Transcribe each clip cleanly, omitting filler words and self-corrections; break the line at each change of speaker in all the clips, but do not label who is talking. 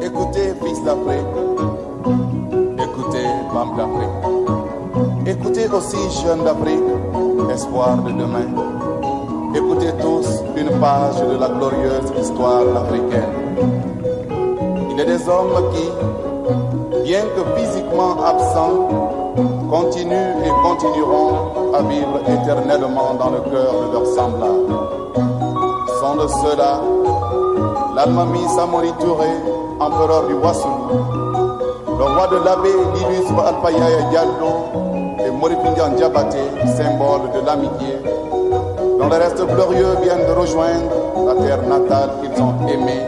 Écoutez, fils d'Afrique. Écoutez, femme d'Afrique. Écoutez aussi, jeunes d'Afrique, espoir de demain. Écoutez tous une page de la glorieuse histoire africaine. Il y a des hommes qui, bien que physiquement absents, continuent et continueront à vivre éternellement dans le cœur de leurs semblables. Sont de ceux-là l'Almami Samori Touré, empereur du Wassoulou, le roi de l'Abbé, l'illustre Alpha Yaya Diallo et Morifindian Diabaté, symbole de l'amitié, dont les restes glorieux viennent de rejoindre la terre natale qu'ils ont aimée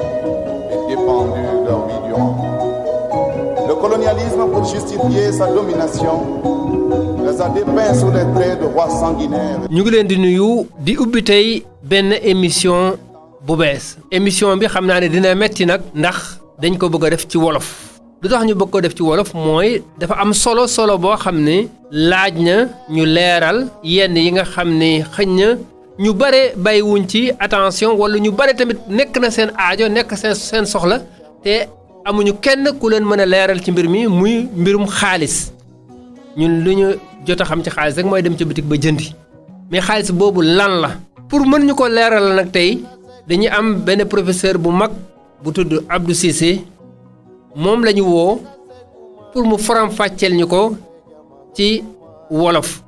et défendue leur vie durant. Le colonialisme, pour justifier sa domination, les a dépeints sous les traits de rois sanguinaires.
ñu ngi leen di nuyu di ubbi tey benn émission bu bees émission bi xam naa ne dina metti nag ndax dañ ko bëgg a def ci wolof lu tax ñu bëgg ko def ci wolof mooy dafa am solo boo xam ne laaj na ñu leeral yenn yi nga xam ne xëñ na ñu bare bàyyiwuñ ci attention wala ñu bare tamit nekk na seen aajo nekk seen soxla te amuñu kenn ku leen mën a leeral ci mbir mi muy mbirum xaalis ñun lu ñu jot a xam ci xaalis rek mooy dem ci bitik ba jëndi mais xaalis boobu lan la pour mën ñu ko leeral nag tey dañuy am benn professeur bu mag bu tudd Abdou Cissé moom la ñu woo pour mu faram-fàcceel ñu ko ci wolof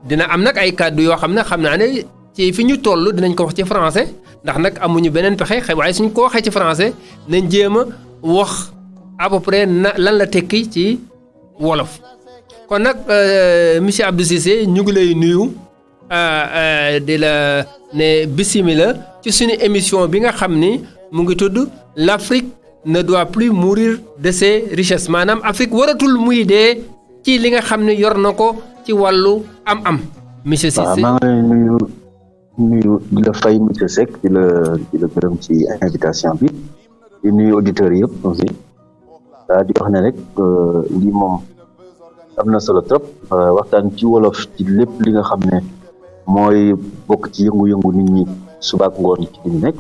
dina am nag ay kàddu yoo xam naa ne ci fi ñu toll dinañ ko wax ci français ndax nag amuñu beneen pexe waaye suñ ko waxee ci français nañ jéem a wax à peu près lan la tekki ci wolof kon nag monsieur Abdou Cissé ñu ngi lay nuyu di la ne bisimila ci suñu émission bi nga xam ni mu ngi tudd l'Afrique ne doit plus mourir de ses richesses maanaam Afrique waratul muy dee ci li nga xam ne yor na ko ci wàllu am-am. monsieur Cissé
waaw maa ngi lay nuyu di la fay monsieur Seck di la gërëm ci invitation bi di nuyu auditeurs yëpp aussi daa di wax ne rek lii moom am na solo trop waxtaan ci wolof ci lépp li nga xam ne mooy bokk ci yëngu-yëngu nit ñi suba ak ngoon ci liñ nekk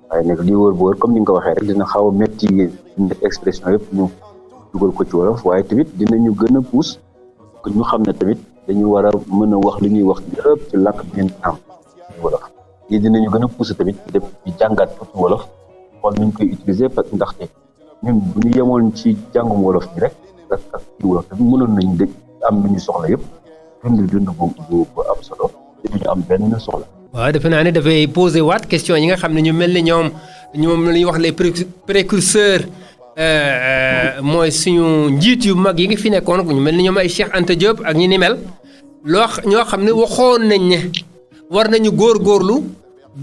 waaye nag lii wër bu wër comme ni nga ko waxee rek dina xaw a métti expression yëpp ñu dugal ko ci wolof waaye tamit dinañu gën a pousse que ñu xam ne tamit dañu war a mën a wax li ñuy wax yëpp ci làkk bi ngeen am wolof lii dinañu gën a pousse tamit def di jàngaat ko ci wolof xool nuñ koy utiliser parce que ndaxte ñun bu ñu yemoon ci jàngum wolof bi rek ak ci wolof tamit mënoon nañ de am lu ñu soxla yëpp dund bu am solo te duñu am benn soxla.
waaw defe naa ne dafay poser waat question yi nga xam ne ñu mel ni ñoom la ñuy wax les précurseurs mooy suñu njiit yu mag yi nga fi nekkoon ñu mel ni ñoom ay Cheikh Anta Diop ak ñi ni mel ñoo xam ne waxoon nañ ne war nañu góorgóorlu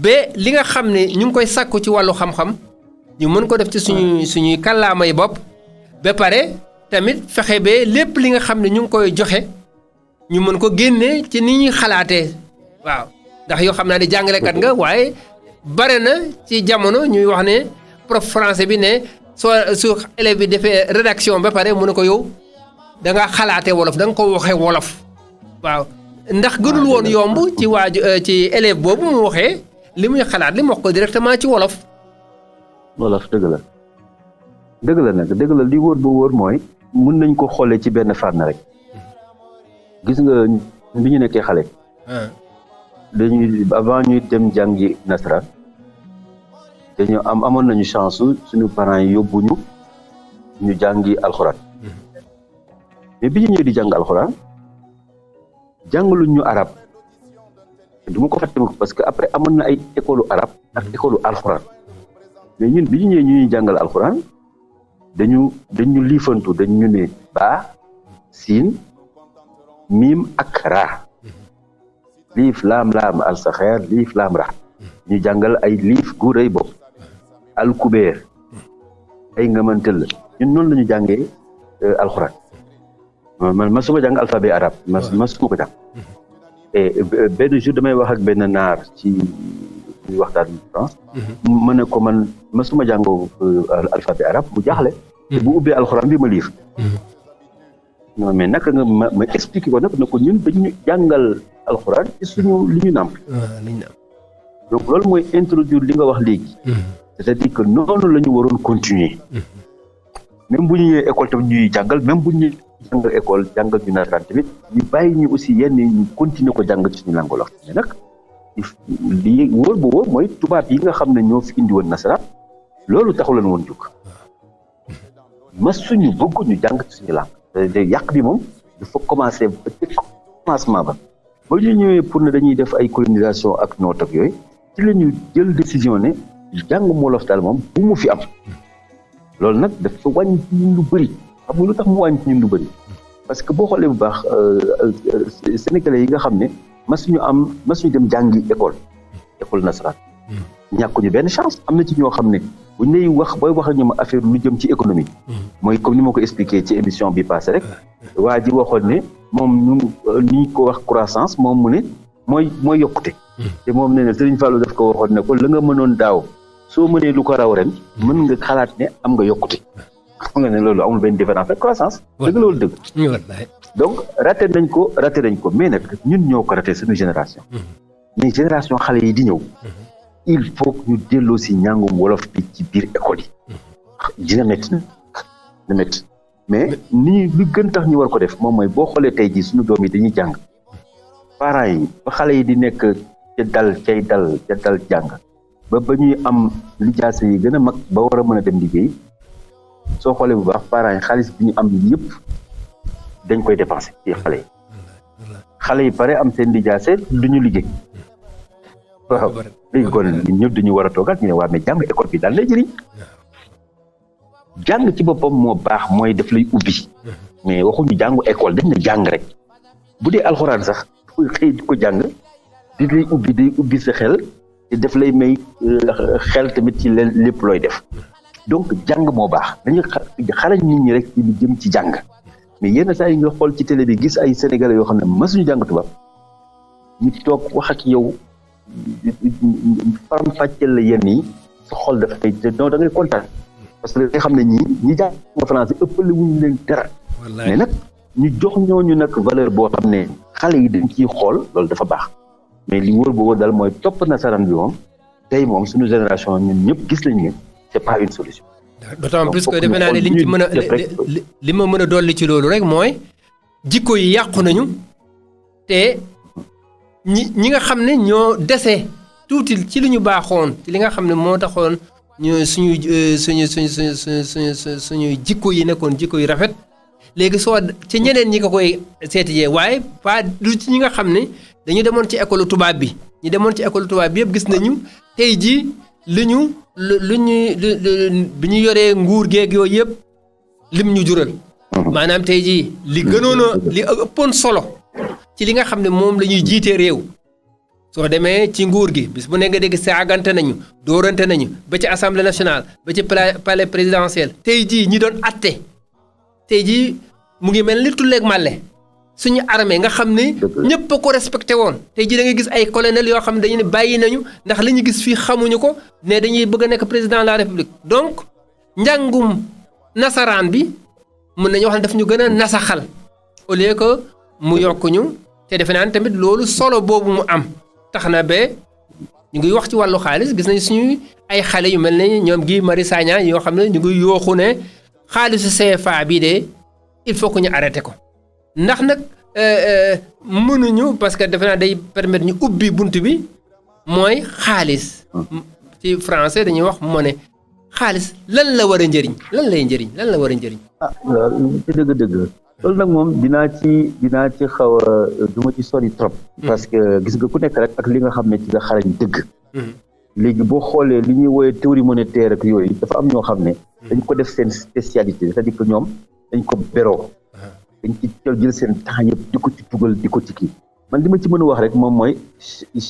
ba li nga xam ne ñu ngi koy sàkku ci wàllu xam-xam ñu mën ko def ci suñuy kàllaamay bopp ba pare tamit fexe ba lépp li nga xam ne ñu ngi koy joxe ñu mën ko génne ci ni ñuy xalaatee waaw ndax yoo xam naa ne jàngalekat nga waaye bare na ci jamono ñuy wax ne prof français bi ne su élève bi defee rédaction ba pare mu ne ko yow da nga xalaatee wolof da nga ko waxee wolof waaw ndax gënul woon yomb ci ci élève boobu mu waxee li muy xalaat li mu wax ko directement ci wolof.
wolof dëgg la dëgg la li wóor ba wóor mooy mën nañ ko xoolee ci benn fànn rek gis nga bi ñu nekkee xale. dañuy avant ñuy dem jàngi nasaraan dañu amoon nañu chance suñu parents yi yóbbu ñu jàngi alxuraan mais bi ñu ñëwee di jàng alxuraan jàngaluñ ñu arab du ma ko fàtte parce que après amoon na ay école arab ak école alxuraan mais ñun bi ñu ñëwee ñuy jàngal alxuraan dañu liifantu dañu ne baa siin miim ak raa liif laam alsaxeer liif laam ra ñu jàngal ay liif gu rëy bopp alkubeer ay ngamantel la ñun noonu la ñu jàngee alxuraan man ma suma jàng alphabet arabe ma suma ko jàng et benn jour damay wax ak benn naar ci waxtaan France ma ne ko man ma suma jàngoo alphabet arabe mu jaaxle te bu ubbee alxuraan bi ma liif non mais naka nga ma expliqué ko nag ne ko ñun dañu jàngal alxuraan ci suñu li ñu nàmp donc loolu mooy introduire li nga wax léegi c'est-à-dire que noonu la ñu waroon continuer même bu ñu ñëwee école tamit ñuy jàngal même bu ñu jàngal école jàngal ñu nasaraan tamit ñu bàyyi ñu aussi yenn ñu continuer ko jàngal ci suñu langue wolof mais nag li wóor ba wóor mooy tubaab yi nga xam ne ñoo fi indi woon nasaraan loolu taxu leen woon jóg mas suñu bëgg ñu jàng ci suñu langue te yàq bi moom dafa commencé ba ci commencement ba ñu ñëwee pour ne dañuy def ay colonisation ak noot ak yooyu ci la ñu jël décision ne jàng wolof daal moom bu mu fi am loolu nag dafa wàññi ci ñun lu bëri xam nga lu tax mu wàññi ci ñun lu bëri parce que boo xoolee bu baax sénégalais yi nga xam ne masuñu dem jàngi école nasaraan ñàkkuñu benn chance am na ci ñoo xam ne buñ lay wax booy wax ak ñoom affaire lu jëm ci économie mooy comme ni ma ko expliqué ci émission bi passé rek waa ji waxoon ne moom ni ko wax croissance moom mu ne mooy yokkute te moom nee na Serigne Fallou daf ko waxoon ne ko la nga mënoon daaw soo mënee lu ko raw ren mën nga xalaat ne am nga yokkute xam nga ne loolu amul benn différence ak croissance dëgg loolu dëgg donc raté nañ ko mais nag ñun ñoo ko raté suñu génération mais génération xale yi di ñëw il faut que ñu delloo si njàngum wolof bi ci biir école yi dina métti mais ni lu gën tax ñu war ko def moom mooy boo xoolee tey jii suñu doom yi dañuy jàng parents yi ba xale yi di nekk ca dal jàng ba ñuy am lijaase yi gën a mag ba war a mën a dem liggéey soo xoolee bu baax parents yi xaalis bi ñu am yëpp dañ koy dépenser ci xale yi pare am seen lijaase du ñu liggéey waaw léegi kon ñun ñëpp dañu war a toogaat ñu ne waa mais jàng école bi daal lay jëriñ jàng ci boppam moo baax mooy daf lay ubbi mais waxuñu jàngu école dañ ne jàng rek bu dee alxuraan sax xëy di ko jàng di lay ubbi sa xel te daf lay may xel tamit ci lépp looy def donc jàng moo baax dañu xarañ nit ñi rek ci lu jëm ci jàng mais yenn saa yi nga xool ci télé bi gis ay sénégalais yoo xam ne masuñu jàng tubaab ñu toog wax ak yow faram fàcceel la yenn yi sa xol dafay non da ngay kontaan parce que nga xam ne ñi jàng français ëppale wuñu leen dara mais nag ñu jox ñooñu nag valeur boo xam ne xale yi dañ ciy xool loolu dafa baax mais li wóor ba wóor daal mooy topp nasaraan bi moom tey moom suñu génération ñun ñëpp gis nañ ne c'est pas une solution.
d'autant plus que defe naa ne liñ ci mën a li ma mën a dolli ci loolu rek mooy jikko yi yàqu nañu te ñi nga xam ne ñoo dese tuuti ci li ñu baaxoon ci li nga xam ne moo taxoon ñu suñu jikko yi nekkoon jikko yu rafet léegi soo ci ñeneen ñi ko koy seetijee waaye pas du ci ñi nga xam ne dañu demoon ci école tubaab bi ñu demoon ci école tubaab bi yëpp gis nañu tey jii bi ñu yoree nguur geeg yooyu yëpp lim ñu jural maanaam tey jii li gënoon a li ëppoon solo ci li nga xam ne moom la ñuy jiitee réew soo demee ci nguur gi bis bu ne nga dégg saagante nañu dóorante nañu ba ci assemblée nationale ba ci palais présidentiel tey jii ñi doon atte tey jii mu ngi mel ni tulleeg màlle suñu armée nga xam ne ñëpp a ko respecté woon tey jii da ngay gis ay colonel yoo xam ne dañu ne bàyyi nañu ndax li ñu gis fii xamuñu ko ne dañuy bëgg a nekk président de la république donc njàngum nasaraan bi mën nañu wax ne daf ñu gën a nasaxal au lieu que mu yokk ñu te defe naa tamit loolu solo boobu mu am tax na ba ñu ngi wax ci wàllu xaalis gis nañ suñu ay xale yu mel ne ñoom Guy Marius Sagna yoo xam ne ñu ngi yooxu ne xaalisu CFA bii de il faut que ñu arrêté ko ndax nag mënuñu parce que defe naa day permettre ñu ubbi bunt bi mooy xaalis ci français dañuy wax monnaie xaalis lan la war a njëriñ lan la war a njëriñ
ci dëgg-dëgg loolu nag moom dinaa ci xaw a du ma ci sori trop parce que gis nga ku nekk rek ak li nga xam ne ci nga xarañ dëgg léegi boo xoolee li ñuy woowee théorie monétaire ak yooyu dafa am ñoo xam ne dañ ko def seen spécialité c'est-à-dire que ñoom dañ ko beroo dañ ci jël seen temps yëpp di ko ci dugal di ko ci kii man li ma ci mën a wax rek moom mooy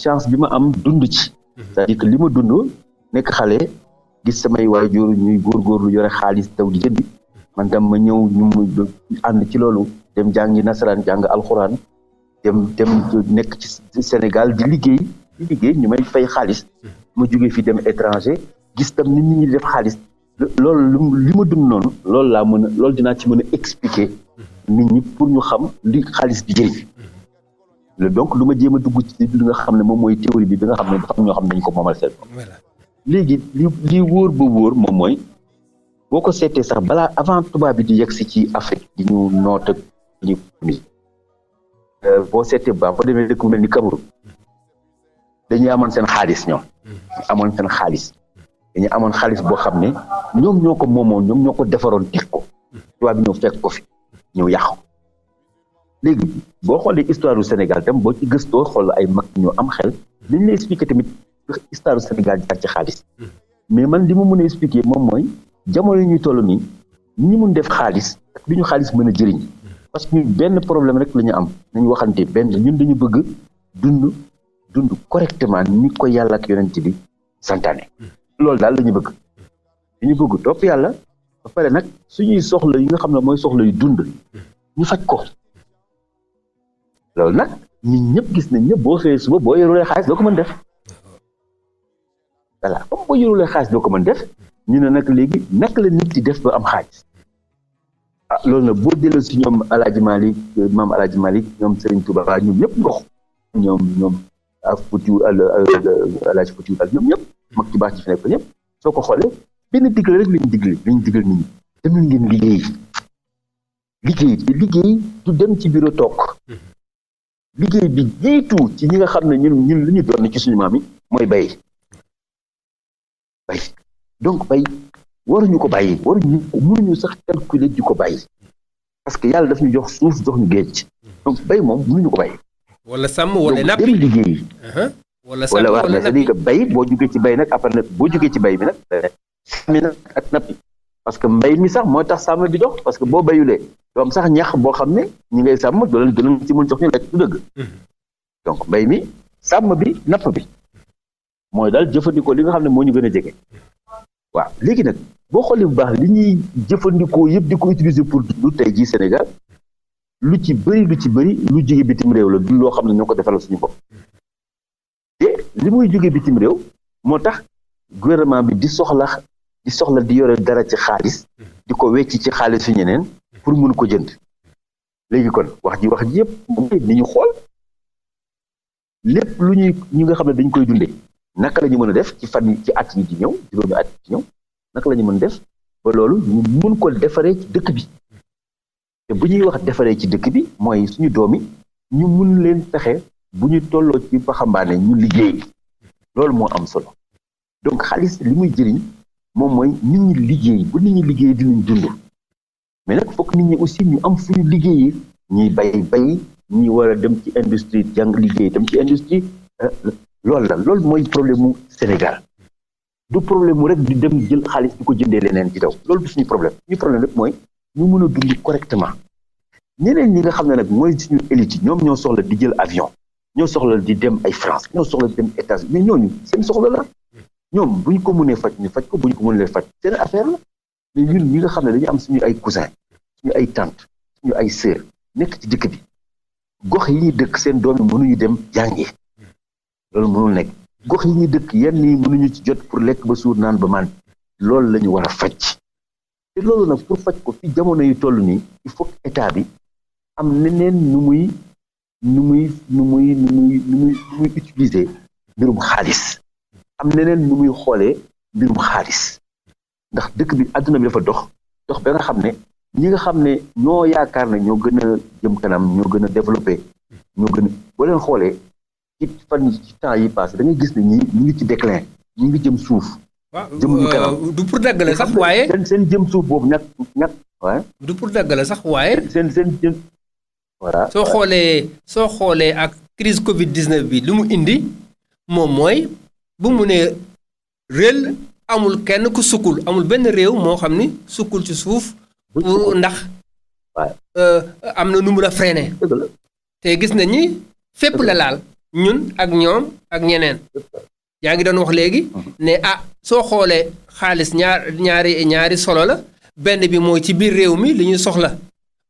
chance bi ma am dund ci c'est-à-dire que li ma dund nekk xale gis samay waajur ñuy góorgóorlu yore xaalis taw di jëndi man tam ma ñëw ñu mu ànd ci loolu dem jàngi nasaraan jàng alxuraan dem nekk ci Sénégal di liggéey ñu may fay xaalis ma jógee fi dem étranger gis tam nit ñi def xaalis loolu li ma dund noonu loolu dinaa ci mën a expliquer nit ñi pour ñu xam li xaalis di jëriñ donc lu ma jéem a dugg ci li nga xam ne moom mooy théorie bi nga xam ne dafa am ñoo xam ne dañu ko moomal seen léegi li wóor ba wóor moom mooy boo ko seetee sax balaa avant tubaab bi di yegg si ci Afrique di ñu noot ak ñu boo seetee boo demee dëkk mel ni Cameroun dañuy amoon seen xaalis ñoom dañu amoon xaalis boo xam ne ñoom ñoo ko moomoon ñoom ñoo ko defaroon teg ko tubaab bi ñëw fekk ko fi ñëw yàqu léegi boo xoolee histoire du Sénégal tam boo ci gëstoo xool ay mag ñoo am xel liñ lay expliquer tamit histoire du Sénégal jaar ci xaalis mais man li ma mën a expliquer moom mooy jamono yi ñuy toll nii ñi mun def xaalis ak li ñu xaalis mën a jëriñ parce que ñun benn problème rek la ñu am nañu waxante benn ñun dañu bëgg dund correctement ni ko yàlla ak yonent bi santaane loolu daal la ñu bëgg dañu bëgg topp yàlla ba pare nag suñuy soxla yi nga xam ne mooy soxla yu dund ñu faj ko loolu nag nit ñëpp gis nañ ñëpp boo xëyee suba boo yorulee xaalis doo ko mën def voilà comme boo yorulee xaalis doo ko mën def ñu ne nag léegi naka la nit di def ba am xaalis loolu nag boo delloo si ñoom Alaaji Malik maam Alaaji Malik ñoom Serigne Touba ñoom ñëpp ndox ñoom ak Foutiou Alaaji Foutiou ak ñoom ñëpp mag ci baax ci fi nekk ñëpp soo ko xoolee benn digle rek lañ digal nit ñi dem ngeen liggéey du dem ci bureau toog liggéey bi jiitu ci ñi nga xam ne ñun li ñu doon ci suñu maam yi mooy bay donc bay waruñu ko bàyyi mënuñu sax calculer di ko bàyyi parce que yàlla daf ñu jox suuf jox ñu géej donc bay moom mënuñu ko bàyyi.
wala sàmm wala nappi
dem liggéey.
wala sàmm wala nappi
c'est-à-dire que bay boo jugee ci bay nag après nag boo jugee ci bay bi nag sàmmi nag ak nappi parce que mbay mi sax mooy tax sàmm bi dox parce que boo bayulee doo am sax ñax boo xam ne ñi ngay sàmm doo leen ci mën jox ñu lekk du dëgg. donc mbay mi sàmm bi napp bi mooy daal jëfandikoo li nga xam ne moo ñu gën a jege. waaw léegi nag boo xoolee bu baax li ñuy jëfandikoo yëpp di ko utiliser pour dund tey jii Sénégal lu ci bëri lu jóge bitim réew la du loo xam ne ñoo ko defal suñu bopp te li muy jóge bitim réew moo tax gouvernement bi di soxla di yore dara ci xaalis di ko wecc ci xaalis su ñeneen pour mun ko jënd léegi kon wax ji yëpp mooy ni ñu xool lépp lu ñi nga xam ne dañ koy dundee naka la ñu mën a def ci fan ci at yi di ñëw juróomi at yi di ñëw naka la ñu mën a def ba loolu ñu mun ko defaree ci dëkk bi te bu ñuy wax defaree ci dëkk bi mooy suñu doom yi ñu mun leen fexe bu ñu tolloo ci waxambaane ñu liggéey loolu moo am solo donc xaalis li muy jëriñ moom mooy nit ñi liggéey bu nit ñi liggéey dinañ dund mais nag fokk nit ñi aussi ñu am fu ñu liggéeyee ñuy bay ñi war a dem ci industrie jàng liggéey dem ci industrie loolu mooy problème mu Sénégal du problème mu rek di dem jël xaalis di ko jëndee leneen ci daw loolu du suñu problème rek mooy ñu mën a dund correctement ñeneen ñi nga xam ne nag mooy suñu élite ñoom ñoo soxla di jël avion ñoo soxla di dem ay France ñoo soxla di dem États-Unis mais ñooñu seen soxla la ñoom bu ñu ko mënee faj ñu faj ko bu ñu ko mënee faj seen affaire la mais ñun ñi nga xam ne dañu am suñu ay cousin suñu ay tante suñu ay sœur nekk ci dëkk bi gox yi ñuy dëkk seen doom yi mënuñu dem jàngi loolu mënul nekk gox yi ñuy dëkk yenn yi mënuñu ci jot pour lekk ba suur naan ba man loolu la ñu war a faj te loolu nag pour faj ko fi jamono yi toll nii il faut que état bi am neneen nu muy utiliser mbirum xaalis am neneen nu muy xoolee mbirum xaalis ndax dëkk bi àdduna bi dafa dox ba nga xam ne ñi nga xam ne ñoo yaakaar ne ñoo gën a jëm kanam ñoo gën a développé ñoo gën a boo leen xoolee ci fan ci temps yi passé da ngay gis ne ñi ñu ngi ci déclin ñu ngi jëm suuf. jëmuñu kanam
du pour daggale sax waaye.
seen jëm suuf boobu ñàkk waaye.
du pour daggale sax waaye.
seen jëm voilà.
soo xoolee ak crise Covid 19 bi li mu indi moom mooy bu mu ne réel amul kenn ku sukkul amul benn réew moo xam ni sukkul ci suuf. ndax am na nu mu la freiné. te gis nañ ni fépp la laal. ñun ak ñoom ak ñeneen yaa ngi doon wax léegi ne soo xoolee xaalis ñaari solo la benn bi mooy ci biir réew mi li ñu soxla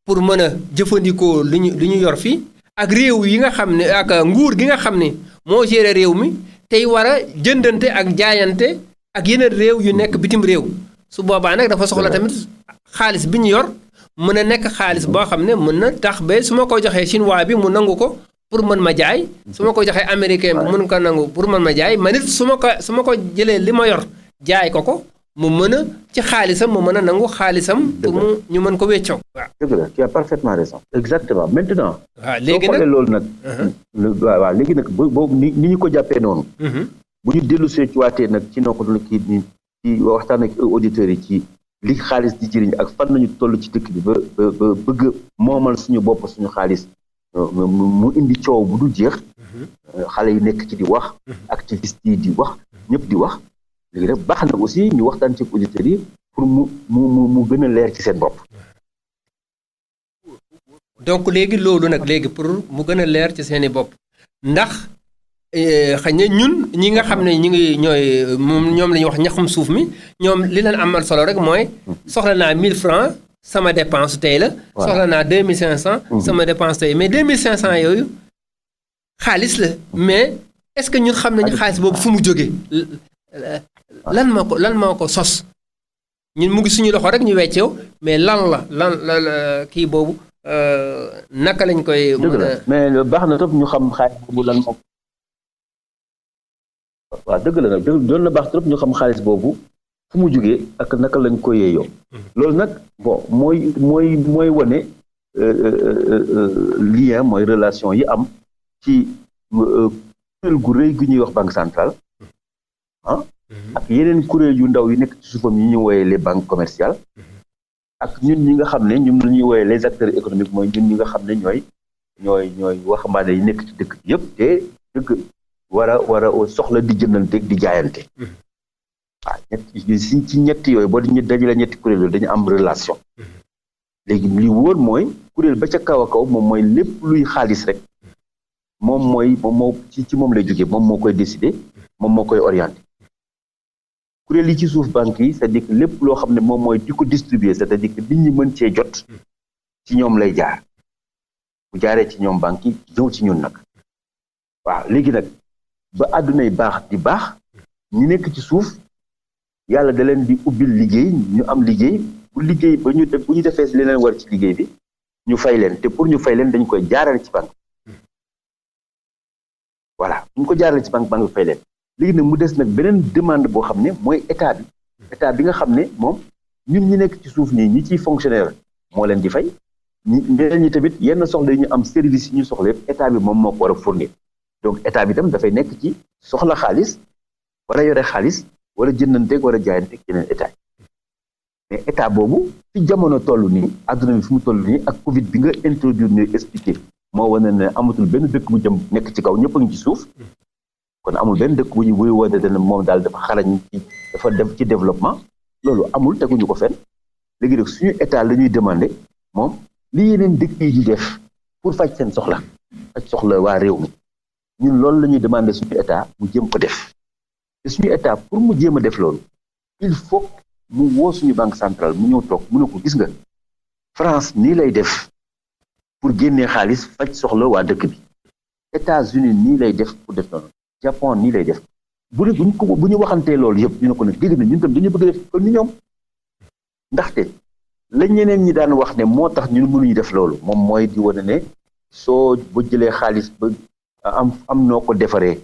pour mën a jëfandikoo li ñu yor fii ak réew yi nga xam ne ak nguur gi nga xam ne moo géré réew mi tey war a jëndante ak jaayante ak yeneen réew yu nekk bitim réew su boobaa nag dafa soxla tamit xaalis bi ñu yor mën a nekk xaalis boo xam ne mën na tax ba su ma ko joxee chinois bi mu nangu ko pour mën ma jaay su ma ko joxee américain bi mën ko nangu pour mën ma jaay man it su ma ko jëlee li ma yor jaay ko mu mën a ci xaalisam mu mën a nangu xaalisam pour mu ñu mën ko weccoo waaw
dëgg la tu as parfaitement raison exactement maintenant
waaw léegi nag
soo xoolee loolu nag waaw léegi nag boobu ni ñu ko jàppee noonu bu ñu dellu see ci waatee nag ci noo ko dul kii ni ci waxtaan ak auditeurs yi ci li xaalis di jëriñ ak fan nañu toll ci dëkk bi ba bëgg moomal suñu bopp suñu xaalis mu indi coow bu dul jeex xale yi nekk ci di wax activistes yi di wax ñëpp di wax léegi nag baax na aussi ñu waxtaan ci auditeurs yi pour mu gën a leer ci seen bopp
donc léegi loolu nag léegi pour mu gën a leer ci seeni bopp ndax xëy na ñun ñi nga xam ne ñu ngi ñoom la ñuy wax ñaxum suuf mi ñoom li leen amal solo rek mooy soxla naa 1000 francs sama dépense tey la soxla naa 2500 sama dépense tey mais 2500 yooyu xaalis la mais est-ce que ñun xam nañu xaalis boobu fu mu jógee lan moo ko sos ñun mu ngi suñu loxo rek ñu wecceew mais lan la kii boobu naka lañ koy mën a
mais baax na trop ñu xam xaalis boobu lan moo waaw dëgg la nag doon na baax trop ñu xam xaalis boobu fu mu jógee ak naka lañ ko yeeyoo loolu nag bon mooy wane lien mooy relation yi am ci kuréel gu rëy gu ñuy wax banque centrale ak yeneen kuréel yu ndaw yi nekk ci suufam yi ñu wooyee les banques commerciales ak ñun ñi nga xam ne ñun la ñuy wooyee les acteurs économiques mooy ñun ñi nga xam ne ñooy waxambaane yi nekk ci dëkk bi yëpp te dëgg war a soxla di jëndante di jaayante waaw ci ñetti yooyu boo di dajale ñetti kuréel yooyu dañu am relation léegi li wóor mooy kuréel ba ca kaw a kaw moom mooy lépp luy xaalis rek moom moo ci moom lay jógee moom moo koy décider moom moo koy orienté kuréel yi ci suuf banque yi c'est-à-dire que lépp loo xam ne moom mooy di ko distribuer c'est-à-dire que nit ñi mën cee jot ci ñoom lay jaar bu jaaree ci ñoom banque yi ñëw ci ñun nag waaw léegi nag ba àddunay baax di baax ñi nekk ci suuf yàlla da leen di ubbil liggéey ñu am liggéey bu ñu defee li leen war ci liggéey bi ñu fay leen te pour ñu fay leen dañ koy jaarale ci banque voilà bu ñu ko jaarale ci banque bi fay leen léegi nag mu des nag beneen demande boo xam ne mooy état bi nga xam ne moom ñun ñi nekk ci suuf nii ñi ciy fonctionnaire moo leen di fay ñeneen ñi tamit yenn soxla yi ñu am service yi ñu soxla yëpp état bi moom moo ko war a fournir donc état bi tam dafay nekk ci soxla xaalis war a yore xaalis war a jëndanteeg war a jaayanteeg yeneen état yi mais état boobu fi jamono toll nii àdduna bi fi mu toll nii ak Covid bi nga introduire ñuy expliquer moo wane ne amatul benn dëkk bu jëm nekk ci kaw ñëpp a ngi ci suuf kon amul benn dëkk bu ñu buy wane ne moom daal dafa xarañ dafa dem ci développement loolu amul teguñu ko fenn léegi nag suñu état la ñuy demander moom li yeneen dëkk yi di def pour faj seen soxla waa réew mi ñun loolu la ñuy demander suñu état mu jéem ko def te suñu état pour mu jéem a def loolu il faut mu woo suñu banque centrale mu ñëw toog mu ne ko gis nga France nii lay def pour génnee xaalis faj soxla waa dëkk bi États-Unis nii lay def pour def noonu Japon nii lay def bu ñu waxantee loolu yëpp ñu ne ko nag dégg na ñun tam dañu bëgg def kon ni ñoom ndaxte la ñeneen ñi daan wax ne moo tax ñun mënuñu def loolu moom mooy di wane ne soo ba jëlee xaalis ba am noo ko defaree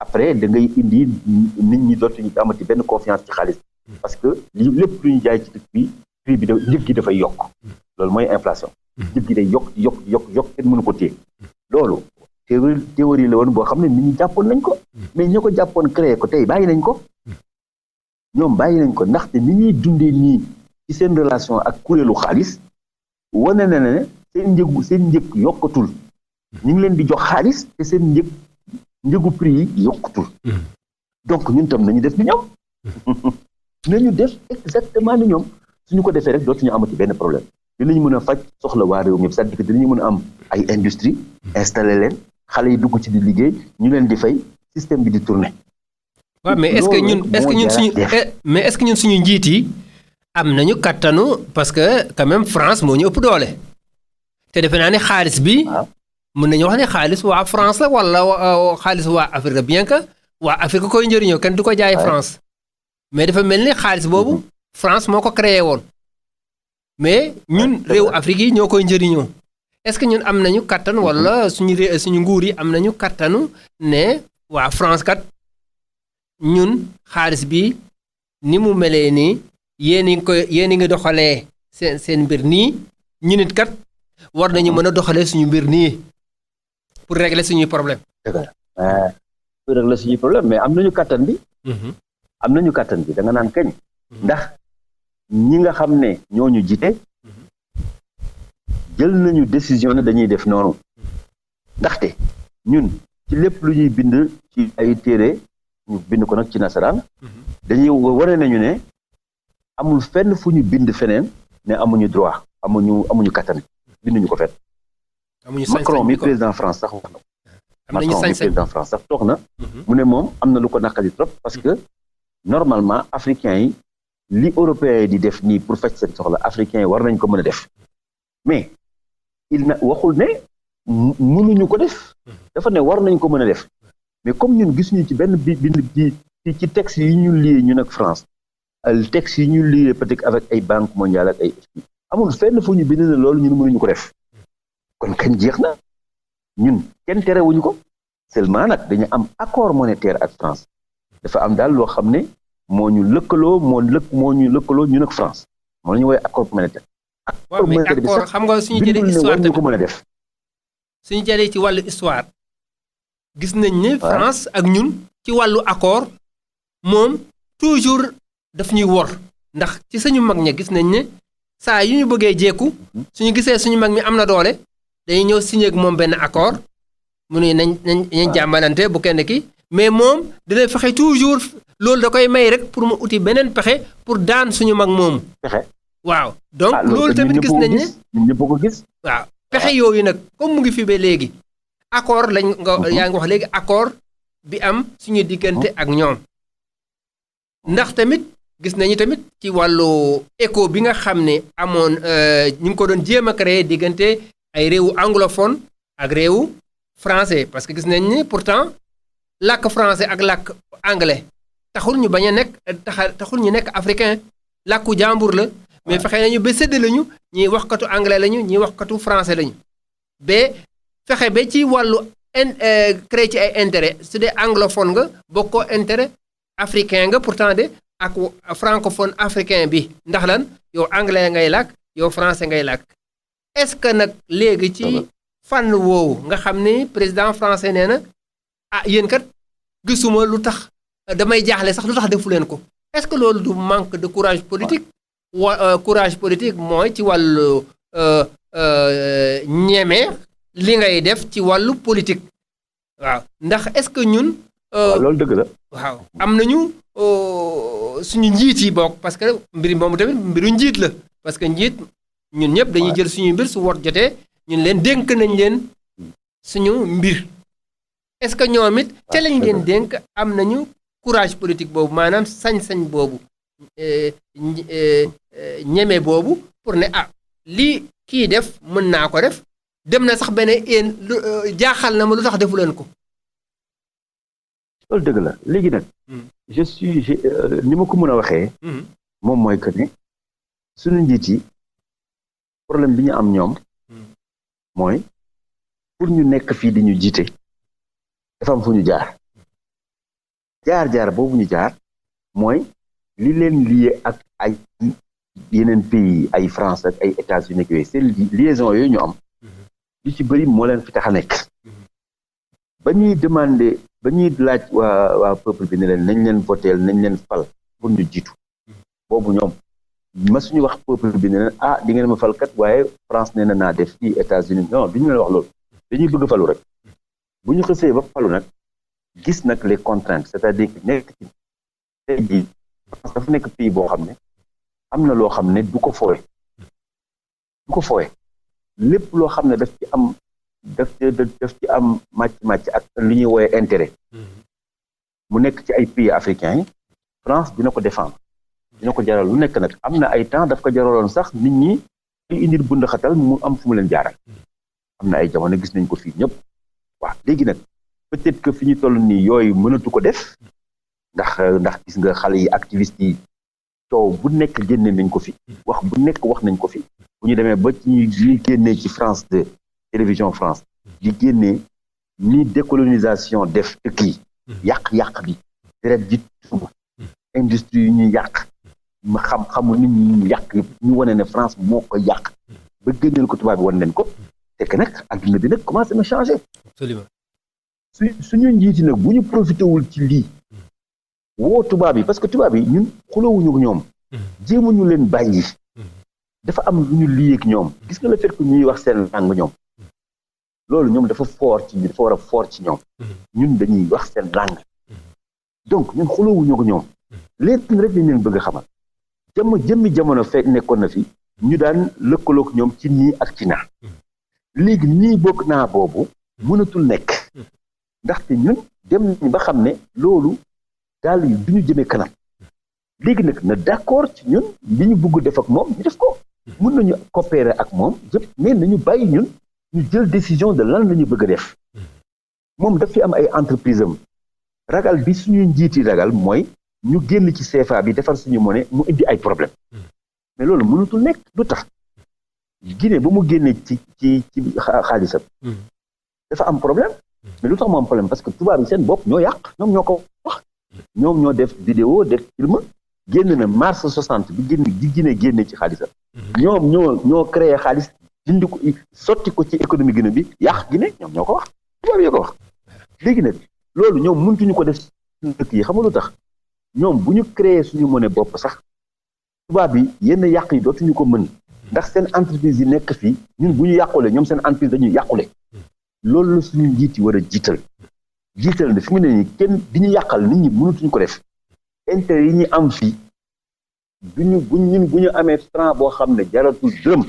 après da ngay indi nit ñi dootuñu amati benn confiance ci xaalis parce que lépp lu ñu jaay ci dëkk bi prix bi njëg gi dafay yokk loolu mooy inflation njëg gi day yokk kenn mënu ko téye loolu théorie la woon boo xam ne nit ñi jàppoon nañ ko mais ñoo ko jàppoon créé ko tey bàyyi nañ ko ñoom bàyyi nañ ko ndaxte ni ñuy dundee nii ci seen relation ak kuréelu xaalis wane na ne seen njëg yokkatul ñu ngi leen di jox xaalis te seen njëgu prix yi yokkatul donc ñun tam nañu def ni ñoom nañu def exactement ni ñoom suñu ko defee rek dootuñu amati benn problème dinañu mën a faj soxla waa réew mi c'est-à-dire que dinañu mën a am ay industrie installé leen xale yi dugg ci di liggéey ñu leen di fay système bi di tourner.
waaw mais est-ce que ñun suñu njiit yi am nañu kattanu parce que quand même France moo ñu ëpp doole te defe naa ne xaalis bi. mën nañu wax ne xaalis waa France la wala xaalis waa Afrique la bien que waa Afrique koy njëriñoo kenn du ko jaay France mais dafa mel ni xaalis boobu France moo ko créé woon mais ñun réew Afrique yi ñoo koy njëriñoo est-ce que ñun am nañu kattan wala suñu nguur yi am nañu kattanu ne waa France kat ñun xaalis bi ni mu melee nii yéen a ngi doxalee seen mbir nii ñu nit kat war nañu mën a doxalee suñu mbir nii pour régler suñuy problème.
pour régler suñuy problème mais am nañu kattan bi. am nañu kattan bi da nga naan kañ. ndax ñi nga xam ne ñoo ñu jiite. jël nañu décision ne dañuy def noonu. ndaxte ñun ci lépp lu ñuy bind ci ay téere ñu bind ko nag ci nasaraan. dañuy wane nañu ne amul fenn fu ñu bind feneen ne amuñu droit amuñu kattan binduñu ko fenn. Macron mi président France sax wax na ko. Macron mi président France sax toog na. mu ne moom am na lu ko naqari trop parce que normalement africains yi li européens yi di def nii pour faj seen soxla africains yi war nañ ko mën a def mais waxul ne mënuñu ko def. dafa ne war nañ ko mën a def mais comme ñun gisuñu ci benn bind ci texte yi ñu lié ñun ak France texte yi ñu lié peut-être avec ay banque mondiale ak ay amul fenn fu ñu bind ne loolu ñun mënuñu ko def kon kañ jeex na ñun kenn terewuñu ko seulement nag dañu am accord monétaire ak France dafa am daal loo xam ne moo ñu lëkkaloo ñun ak France moo la ñu woowee accord monétaire.
waaw mais accord xam nga suñu jëlee histoire
tamit ko mën a def.
suñu jëlee ci wàllu histoire gis nañ ne France ak ñun ci wàllu accord moom toujours daf ñuy wor ndax ci suñu mag ña gis nañ ne saa yu ñu bëggee jeeku suñu gisee suñu mag mi am na doole dañuy ñëw signé ak moom benn accord mu ne nañ jàmbalante bu kenn ki mais moom dina fexe toujours loolu da koy may rek pour mu uti beneen pexe pour daan suñu mag moomu.
pexe
waaw donc loolu tamit gis nañ ne
ñun ñëpp ko gis.
waaw pexe yooyu nag comme mu ngi fi ba léegi accord lañ nga yaa ngi wax léegi accord bi am suñu diggante ak ñoom ndax tamit gis nañu tamit ci wàllu éco bi nga xam ne amoon ñu ngi ko doon jéem a créer diggante ay réewu anglophone ak réewu français parce que gis nañ ni pourtant làkk français ak làkk anglais taxul ñu bañ a nekk taxul ñu nekk africain làkku jàmbur la mais fexe nañu ba sédd lañu ñii waxkatu anglais lañu ñii waxkatu français lañu ba fexe ba ci wàllu créer ci ay intérêt su dee anglophone nga bokkoo intérêt africain nga pourtant de ak francophone africain bi ndax lan yow anglais ngay làkk yow français ngay làkk est-ce que nag léegi ci fànn woowu nga xam ni président français nee na yéen kat gisuma lu tax damay jaaxle sax lu tax defu leen ko est-ce que loolu du manque de courage politique courage politique mooy ci wàllu ñeme li ngay def ci wàllu politique waaw ndax est-ce que ñun
loolu dëgg la
waaw am nañu suñu njiit yi bokk parce que mbir moomu tamit mbiru njiit la parce que njiit ñun ñëpp dañuy jël suñu mbir su wot jotee ñun leen dénk nañ leen suñu mbir est-ce que ñoom it ca lañ leen dénk am nañu courage politique boobu maanaam sañ-sañ boobu ñeme boobu pour ne lii kii def mën naa ko def dem na sax beneen yéen jaaxal na ma lu tax defu leen ko.
loolu dëgg la léegi nag. ni ma ko mën a waxee. moom mooy que ne suñu njiit yi problème bi ñu am ñoom. mooy pour ñu nekk fii di ñu jiite dafa am fu ñu jaar. jaar boobu ñu jaar mooy li leen lié ak ay yeneen pays ay France ak ay États-Unis yooyu seen liaison yooyu ñu am. li ci bëri moo leen fi tax a nekk. ba ñuy demander ba ñuy laaj waa peuple bi ne leen nañ leen voteel nañ leen fal pour ñu jiitu boobu ñoom ma suñu wax peuple bi ne leen di ngeen ma fal kat waaye France nee na naa def fii États-Unis non duñu leen wax loolu dañuy bëgg falu rek bu ñu xësee ba falu nag gis nag les contraintes c'est-à-dire que nekk ci tey jii France dafa nekk pays boo xam ne am na loo xam ne du ko foowe lépp loo xam ne daf ci am màcc ak li ñuy wooye intérêt mu nekk ci ay pays africains yi France dina ko défendre dina ko jaral lu nekk nag am na ay temps daf ko jaraloon sax nit ñi indil bund xatal mu am fu mu leen jaaral am na ay jamono gis nañ ko fii ñëpp waaw léegi nag peut-être que fi ñu toll nii yooyu mënatu ko def ndax gis nga xale yi activistes yi coow bu nekk génne nañ ko fi wax bu nekk wax nañ ko fi bu ñu demee ba ci ñuy génnee ci France 2 télévision France di génnee ni décolonisation def dëkk yi yàq bi deret ji tuur industrie yu ñuy yàq ma xam-xamu nit ñi ñu yàq yëpp ñu wane ne France moo ko yàq ba génneel ko tubaab bi wan leen ko te que nag adduna bi nag commencé na changer.
absolument
suñu njiiti nag bu ñu profité wul ci lii woo tubaab yi parce que tubaab yi ñun xulawuñu ak ñoom jéemuñu leen bàyyi dafa am lu ñu lii ak ñoom gis nga le fait que ñuy wax seen langue ñoom loolu ñoom dafa war a fort ci ñoom ñun dañuy wax seen langue donc ñun xulawuñu ak ñoom léegi rek lañ leen bëgg a xamal jëmmi jamono fekk nekkoon na fi ñu daan lëkkaloog ñoom ci nii ak ci naa léegi nii bokk naa boobu mënatul nekk ndaxte ñun dem nañ ba xam ne loolu daal yi du ñu jëmee kanam léegi nag na d'accord ci ñun li ñu bëgg def ak moom ñu def ko mën nañu coopérer ak moom yëpp mais nañu bàyyi ñun ñu jël décision de lan la ñu bëgg a def moom daf fi am ay entreprise am ragal bi suñuy njiiti ragal mooy ñu génn ci CFA bi defar suñu monnaie mu indi ay problème mais loolu mënutul nekk du tax Guinée ba mu génnee ci xaalisam dafa am problème mais lu tax mu am problème parce que tubaab yi seen bopp ñoo yàq ñoom ñoo ko wax ñoom ñoo def vidéo def film génn na mars 60 bi Guinée génne ci xaalisam ñoom ñoo créé xaalis dindi ko sotti ko ci économie Guinée bi yàq Guinée ñoom ñoo ko wax tubaab yi ko wax léegi nag loolu ñoom mëntuñu ko def suñu dëkk yi xam nga lu tax ñoom bu ñu créé suñu monnaie bopp sax tubaab bi yenn yàq yi dootuñu ko mën ndax seen entreprise yi nekk fii ñun bu ñu yàqule ñoom seen entreprise dañuy yàqule loolu la suñu njiit yi war a jiital ne fi mu ne nii kenn di ñu yàqal nit ñi mënatuñu ko def intérêt yi ñu am fii bu ñu amee franc boo xam ne jaratul dërëm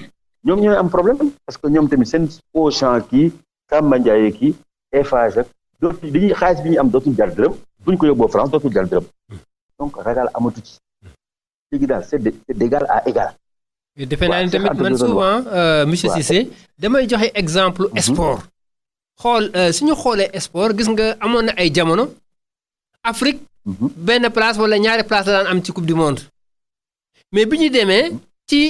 ñoom ñooy am problème parce que ñoom tamit seen Auchan kii Samba Ndiaye kii Eiffage ak dootul dañuy xaalis bi ñu am dootul jar dërëm bu ñu ko yóbboo France dootul jar dërëm donc ragal amatu ci léegi daal c'est d'égal à égal.
defe naa ni tamit man souvent monsieur Cissé damay joxe exemple sport suñu xoolee sport gis nga amoon na ay jamono Afrique benn place wala ñaari place la daan am ci coupe du monde mais bi ñu demee ci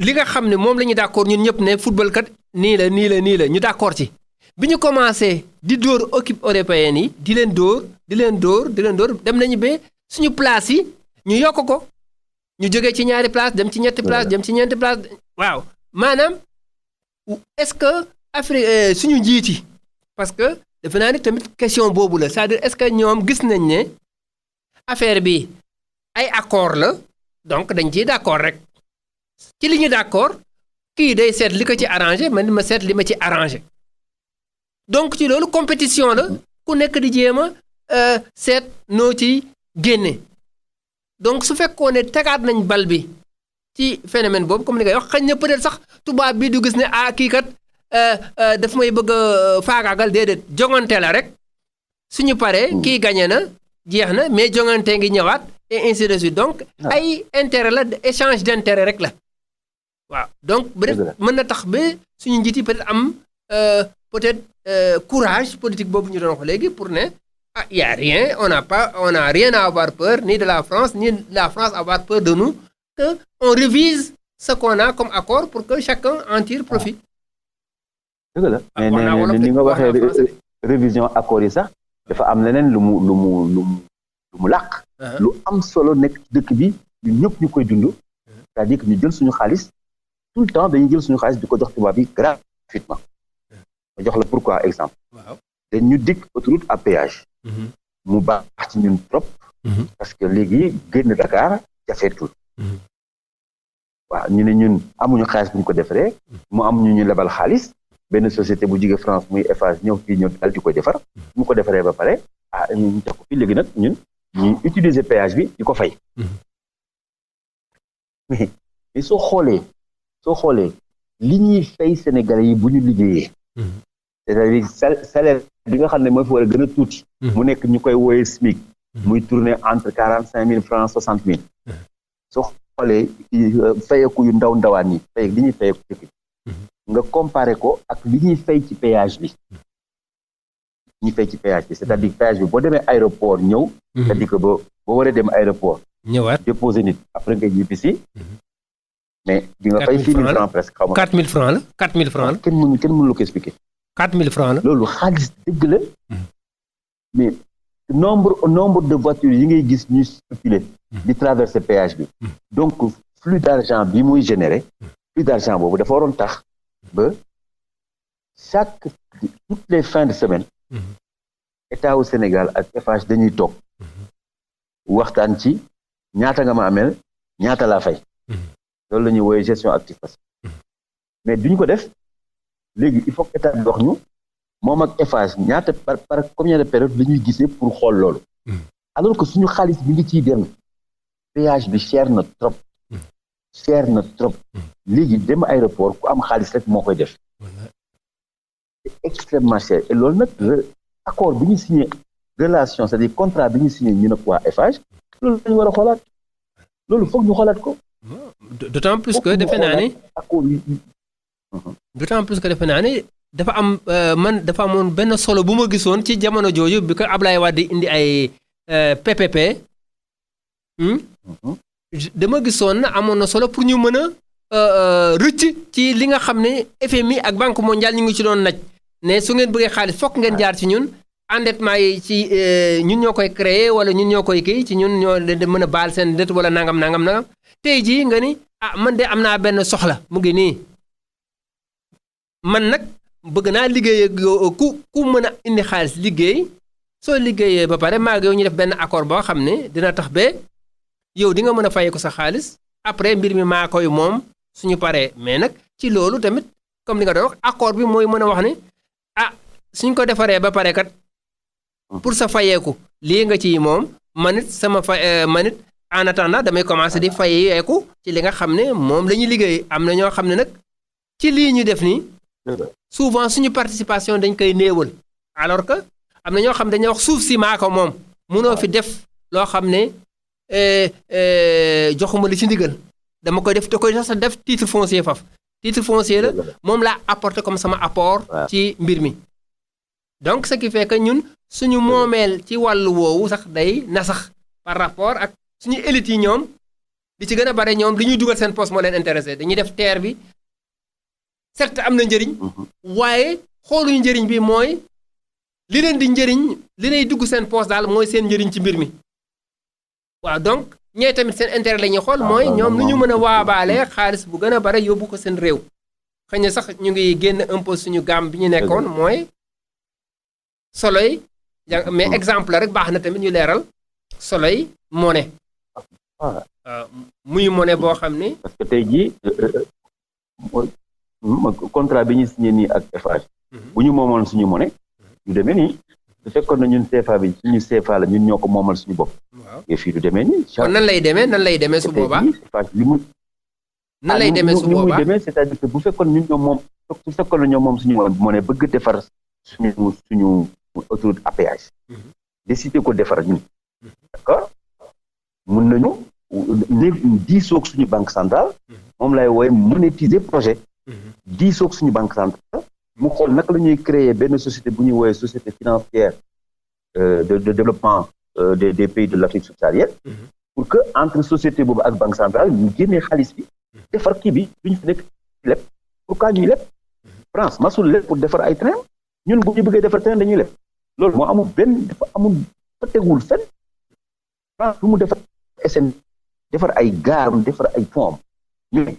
li nga xam ne moom la ñu d'accord ñun ñëpp ne football kat nii la ñu d'accord ci bi ñu commencé di dóor équipe européenne yi di leen dóor dem nañu ba suñu place yi ñu yokk ko ñu jógee ci ñaari place dem ci ñetti place dem ci ñeenti place waaw maanaam est-ce que Afrique suñu njiit yi parce que defe naa ni tamit question boobu la c'est-à-dire est-ce que ñoom gis nañ ne affaire bi ay accord la donc dañ ciy d'accord rek ci li ñu d'accord kii day seet li ko ci arrangé man ma seet li ma ci arrangé donc ci loolu compétition la ku nekk di jéem a seet noo ci génne donc su fekkoon ne tegaat nañ bal bi ci phénomène boobu comme ni ngay wax xëy na peut-être sax tubaab bi du gis ne kii kat daf may bëgg a faagaagal déedéet jongante la rek suñu paree kii gagné na jeex na mais jongante ngi ñëwaat et ainsi de suite donc ay intérêt la échange d'intérêt rek la waaw donc peut-être mën na tax ba suñu njiit yi peut-être am peut-être courage politique boobu ñu doon wax léegi pour ne y a rien on a rien à avoir peur ni de la France ni de la France avoir peur de nous que on révise ce qu'on a comme accord pour que chacun en tire profit.
dëgg la mais ni nga waxee révision accord yi sax dafa am leneen lu mu làq. lu am solo nekk dëkk bi ñun ñëpp ñu koy dund. c'est-à-dire que ñu jël suñu xaalis tout le temps dañuy jël suñu xaalis di ko jox tubaab bi gratuitement. ma jox la pourquoi exemple. waaw dañu dig autoroute à péage. mu baax ci ñun trop. parce que léegi génn Dakar jafeetul. waaw ñu ne ñun amuñu xaalis bu ñu ko defaree. mu am ñu lebal xaalis. benn société bu jóge France muy Eiffage ñëw daal di koy defar. mu ko defaree ba pare ñu teg ko fii léegi nag ñun ñuy utiliser péage bi di ko fay. mais soo xoolee li ñuy fay Sénégalais yi bu ñu liggéeyee. c'est-à-dire salaire bi nga xam ne mooy fa war a gën a tuuti. mu nekk ñu koy wooyee SMIC. muy tourner entre 45 000 francs 60 000. soo xoolee fayeku yu ndawaan yi li ñuy fayeku dëkk nga comparé ko ak li ñuy fay ci péage bi. C'est-à-dire péage bi boo demee aéroport ñëw. c'est-à-dire que boo waree dem aéroport.
ñëwaat
déposer nit après nga ñibbisi. mais di nga fay 6 000 francs presque xaw ma.
4 000 francs la 4 000 francs la.
kenn mënu la ko expliquer.
4 000 francs la.
loolu xaalis dëgg la. mais nombre de voitures yi ngay gis ñuy circuler di traverser péage bi. donc flux d'argent bi muy générer. flux d'argent boobu dafa waroon tax ba toutes les fins de semaine. état au Sénégal ak Eiffage dañuy toog. waxtaan ci ñaata nga ma amel ñaata laa fay. loolu la ñuy woowee gestion active passive. mais duñ ko def léegi il faut que état bi wax ñu moom ak Eiffage ñaata par combien de période la ñuy gisee pour xool loolu. alors que suñu xaalis bi ngi ciy dem. péage bi cher na trop. léegi dem aéroport ku am xaalis rek moo koy def. c'est extrêmement cher et loolu nag accord bi ñu signé relation c'est-à-dire contrat bi ñu signé ñu ne waa Eiffage loolu lañu war a xoolaat loolu foog ñu xoolaat ko.
d'autant plus que defe naa ne
accord yi.
d'autant plus que defe naa ne dafa am dafa amoon benn solo bu ma gisoon ci jamono jooju bi ko Ablaye Wade indi ay PPP. dama gisoon na amoon na solo pour ñu mën a rëcc ci li nga xam ne FMI ak Banque mondiale ñu ngi ci doon naj ne su ngeen bëggee xaalis fokk ngeen jaar ci ñun endettement yi ci ñun ñoo koy créer wala ñun ñoo koy kii ci ñun ñoo leen mën a baal seen dette wala nangam tey jii nga ni man de am naa benn soxla mu ngi nii man nag bëgg naa liggéey ak ku mën a indi xaalis liggéey soo liggéeyee ba pare maa ngi yow ñu def benn accord boo xam ne dina tax ba yow di nga mën a fayee ko sa xaalis après mbir mi maa koy moom suñu paree mais nag ci loolu tamit comme li nga doon wax accord bi mooy mën a wax ne suñ ko defaree ba pare kat pour sa fayeeku lii nga ci moom manit manit en attendant damay commencer di fayeeku ci li nga xam ne moom la ñuy liggéey am na ñoo xam ne nag ci lii ñu def nii souvent suñu participation dañ koy néewal alors que am na ñoo xam dañuy wax suuf si maa ko moom munoo fi def loo xam ne joxuma li ci ndigal dama koy def te koy sax def titre foncier titre foncier la moom laa apporté comme sama apport ci mbir mi donc ce qui fait que ñun suñu moomeel ci wàllu woowu sax day nasax par rapport ak suñu élite yi ñoom li ci gën a bare ñoom li ñuy dugal seen poste moo leen intéressé dañuy def terre bi certes am na njëriñ waaye xooluñu njëriñ bi mooy li leen di njëriñ li lay dugg seen poste daal mooy seen njëriñ ci mbir mi waaw donc ñee tamit seen intérêt la ñuy xool mooy ñoom nu ñu mën a waabaale xaalis bu gën a bare yóbbu ko seen réew xëy na sax ñu ngi génn un peu suñu gamme bi ñu nekkoon mooy Soleil mais exemple la rek baax na tamit ñu leeral Soleil monnaie muy monnaie boo xam ne
parce que tey jii contrat bi ñu signé nii ak Eiffage bu ñu moomoon suñu monnaie ñu demee nii su fekkoon na ñun CFA bi suñu CFA la ñun ñoo ko moomal suñu bopp et fii du demee nii
kon nan lay demee su boobaa nan lay demee su boobaa
muy demee c'est-à-dire que bu fekkoon ñun ñoom moom su fekkoon na ñoom moom suñu monnaie bëgg defar suñu autoroute à péage décider ko defar ñun d'accord mun nañu diisoog suñu banque centrale moom lay wooye monétiser projet diisoog suñu banque centrale mu xool naka la ñuy créer benn société bu ñuy wooye société financière de développement des pays de l'Afrique subsaharienne pour que entre société boobu ak banque centrale ñu génnee xaalis bi defar kii bi duñu fi nekk leb pourquoi ñuy leb France masul leb pour defar ay train ñun bu ñu bëggee defar train dañuy leb loolu moo amul dafa tegul fenn France lu mu defar SN defar ay gaaram defar ay pont mais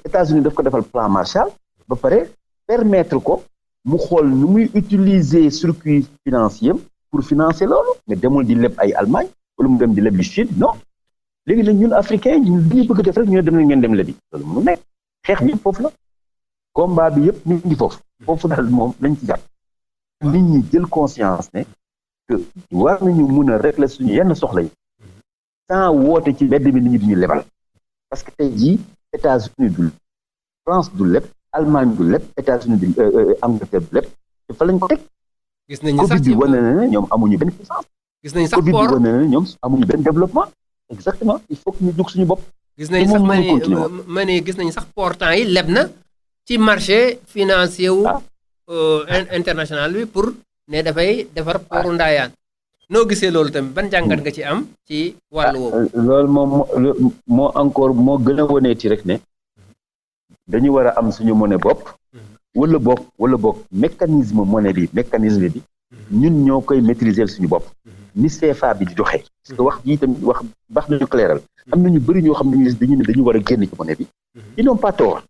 États-Unis daf ko defal plan Marshall ba pare permettre ko mu xool nu muy utiliser circuit financier pour financer loolu mais demul di leb ay Allemagne wala mu dem di leb di Chine non léegi nag ñun africain ñun li ñu bëgg def rek ñu ne dem ngeen dem lebi loolu mu nekk xeex bi foofu la combat bi yëpp ñu ngi foofu daal moom lañ ci jàpp nit ñi jël conscience ne que war nañu mun a régler suñu yenn soxla yi sans woote ci mbedd bi nit ñi duñu lebal parce que tey jii États-Unis du France du leb Allemagne du leb États-Unis du Angleterre du leb te fa lañ ko teg
gis nañu sax
Covid bi wane na ne ñoom amuñu benn puissance
gis nañu sax
Covid bi wane na ne ñoom amuñu benn développement exactement il faut que ñu dugg suñu bopp
gis nañu sax ma ne gis nañu sax portant yi leb na ci marché financier wu international bi pour ne dafay defar pooru Ndaayaan noo gisee loolu tamit ban jàngat nga ci am ci wàllu woowu.
loolu moo encore moo gën a woneeti rek ne dañu war a am suñu monnaie bopp wala boog mécanisme monnaie bi ñun ñoo koy maîtriser suñu bopp ni CFA bi di doxee parce que wax jii tamit wax baax nañu clairal am na ñu bëri ñoo xam ne dañu war a génn ci monnaie bi ils n'ont pas tort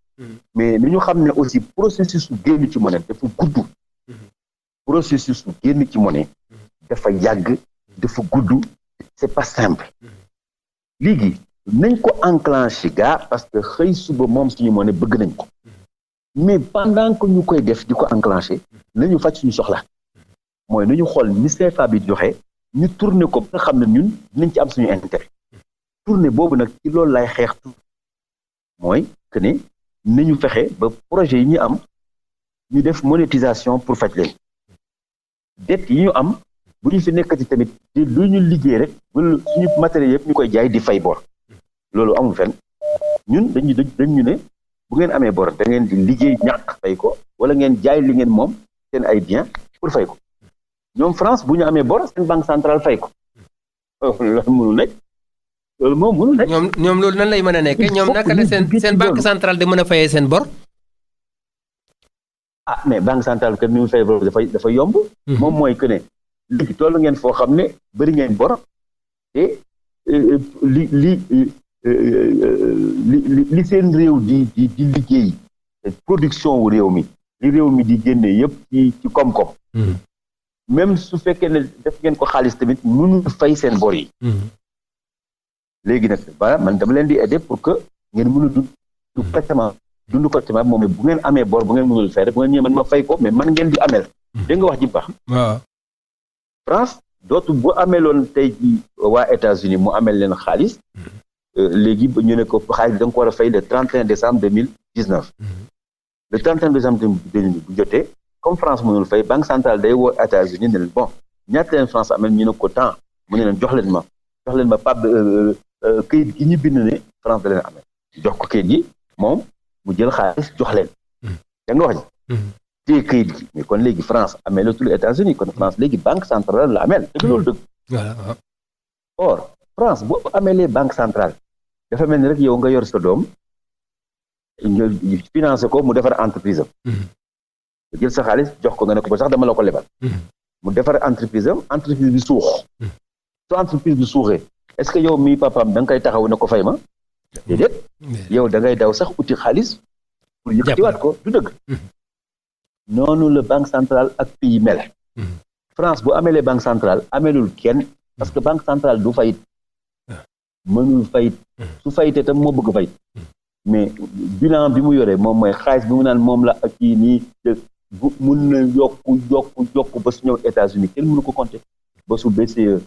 mais ni ñu xam ne aussi processus su génn ci monnaie dafa gudd processus su génn ci monnaie dafa yàgg dafa gudd c'est pas simple léegi nañ ko enclenché parce que xëy suba moom suñu monnaie bëgg nañ ko mais pendant que ñu koy def di ko enclenché nañu faj suñu soxla mooy nañu xool ni CFA bi joxe ñu tourner ko ba nga xam ne ñun dinañ ci am suñu intérêt tourner boobu nag ci loolu lay xeex mooy que ne nañu fexe ba projet yi ñu am ñu def monétisation pour faj leen dette yi ñu am bu ñu fi nekkati tamit lu ñu liggéey rek wala suñu matériel yëpp ñu koy jaay di fay bor loolu amul fenn ñun dañu ne bu ngeen amee bor da ngeen di liggéey ñàkk fay ko wala ngeen jaay li ngeen moom seen ay bien pour fay ko ñoom France bu ñu amee bor seen banque centrale fay ko loolu mënul nekk loolu moom mënul nekk.
ñoom loolu nan lay mën a nekkee ñoom naka la seen banque centrale di mën a fayee seen bor.
Mais banque centrale que ni mu fay bor dafa yomb. moom mooy que ne léegi toll ngeen foo xam ne bëri ngeen bor te li seen réew di liggéey production wu réew mi li réew mi di génne yëpp ci koom-koom. même su fekkee ne def ngeen ko xaalis tamit mënul fay seen bor yi. léegi nag man dama leen di aider pour que ngeen mën a dund correctement moom bu ngeen amee bor bu ngeen mënul fay rek bu ngeen ñëwee man ma fay ko mais man ngeen di amel. dégg nga wax ji baax.
waaw.
France dootu bu ameloon tey ji waa États-Unis mu amel leen xaalis. léegi ñu ne ko xaalis da nga ko war a fay le 31 décembre 2019. le 31 décembre 2019 bu jotee. comme France mënul fay banque centrale day woo États-Unis ne leen bon ñaata leen France amel ñu ne ko temps mu ne leen jox leen ma pab këyit gi ñu bind ne France da leen amel jox ko këyit gi moom mu jël xaalis jox leen da nga wax ji téye këyit gi mais kon léegi France amel la tous les États-Unis kon France léegi banque centrale la amel dëgg loolu dëgg or France boo amelee banque centrale dafa mel ni rek yow nga yor sa doom nga financé ko mu defar entreprise am jël sa xaalis jox ko nga ne ko ba sax dama la ko lebal mu defar entreprise bi suux su entreprise bi suuxee est-ce que yow mii papaam da nga koy taxaw ne ko fay ma déedéet yow da ngay daw sax uti xaalis pour yëkkatiwaat ko du dëgg noonu la banque centrale ak pays mel France bu amelee banque centrale amelul kenn parce que banque centrale du fayit mënul fayit su fayitee tam moo bëgg fayit mais bilan bi mu yoree moom mooy xaalis bi mu naan moom la ak kii nii bu mun na yokku ba su ñëw États-Unis kenn mënu ko compter ba su BCE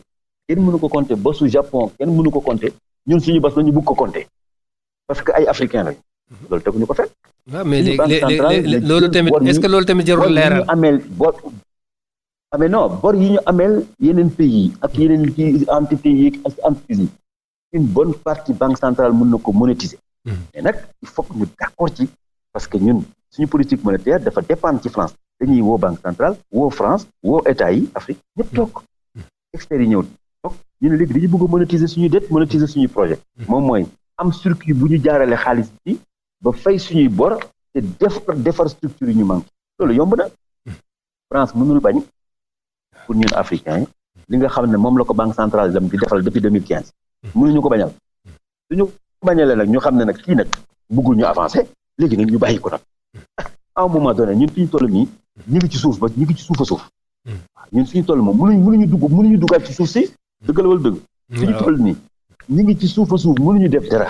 kenn mënu ko compter ba su Japon kenn mënu ko compter ñun suñu bas la ñu bëgg ko compter parce que ay africain lañ loolu teguñu ko fekk.
waaw mais léegi loolu tamit est-ce que loolu tamit jarul leeral.
bor yi ñu ameel yeneen pays ak yeneen kii entité yi ak entreprise yi une bonne partie banque centrale mën na ko monétiser. mais nag il faut que ñu d'accord ci parce que ñun suñu politique monétaire dafa dépendre ci France dañuy woo banque centrale woo France woo état yi Afrique ñëpp toog experts yi ñëw toog ñu ne léegi dañu bëgg a monétiser suñuy dette monétiser suñuy projet moom mooy am circuit bu ñu jaarale xaalis bi ba fay suñuy bor te defar structure yi ñu manqué loolu yomb na France mënul bañ pour ñun africains li nga xam ne moom la ko banque centrale dem di defal depuis 2015 mënuñu ko bañal suñu bañalee nag ñu xam ne nag kii nag bëggul ñu avancer léegi nag ñu bàyyi ko nag à un moment donné ñun fi ñu toll nii ñu ngi ci suuf ba ñu ngi ci suuf a suuf ñun fi ñu toll moom mënuñu duggaat ci suuf si dëgg la wala dëgg fi ñu toll nii ñu ngi ci suuf a suuf mënuñu def dara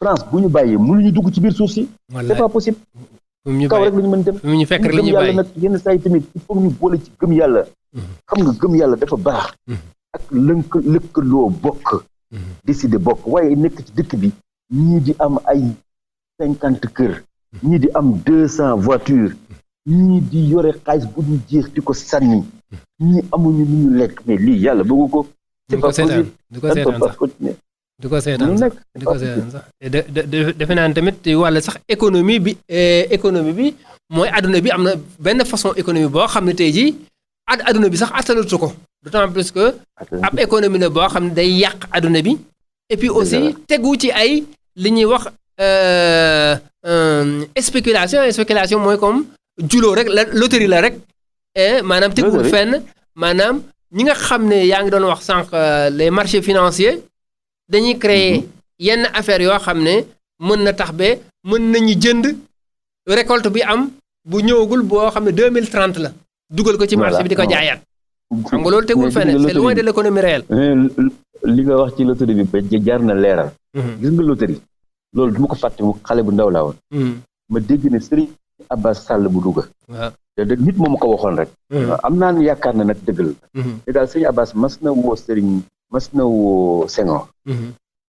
France bu ñu bàyyee mënuñu dugg ci biir suuf si c'est pas possible kaw rek la ñu mën dem
ñu fekk rek la ñuy bàyyi
nag yenn saa yi tamit il faut ñu boole ci gëm yàlla xam nga gëm yàlla dafa baax ak lëkkaloo bokk décider bokk waaye nekk ci dëkk bi ñii di am ay 50 kër ñii di am 200 voitures ñii di yore xaalis bu ñu jeex di ko sànni ñii amuñu lu ñu lekk mais lii yàlla bëggu ko c'est pas possible
du ko seetaan sax defe naa tamit wàlla sax économie bi mooy àdduna bi am na benn façon économie boo xam ne tey jii adduna bi sax attanatu ko d'autant plus que ab économie la boo xam ne day yàq adduna bi et puis aussi tegu ci ay li ñuy wax spéculation mooy comme juloo rek la loterie la rek maanaam teguwul fenn maanaam ñi nga xam ne yaa ngi doon wax sànq les marchés financiers dañuy créer yenn affaires yoo xam ne mën na tax ba mën nañu jënd récolte bi am bu ñëwagul boo xam ne 2030 la dugal ko ci marché bi di ko jaayaat xam nga loolu tegul fenn c'est loin de l'économie réelle
li nga wax ci loterie bi ba jar na leeral gis nga loterie loolu du ma ko fàtte mu xale bu ndaw laa woon ma dégg ne Serigne Abbas Sall bu Louga waaw te nit moom ko waxoon rek am naa ne yaakaar na nag dëgg la te daal Serigne Abbas mas na woo Senghor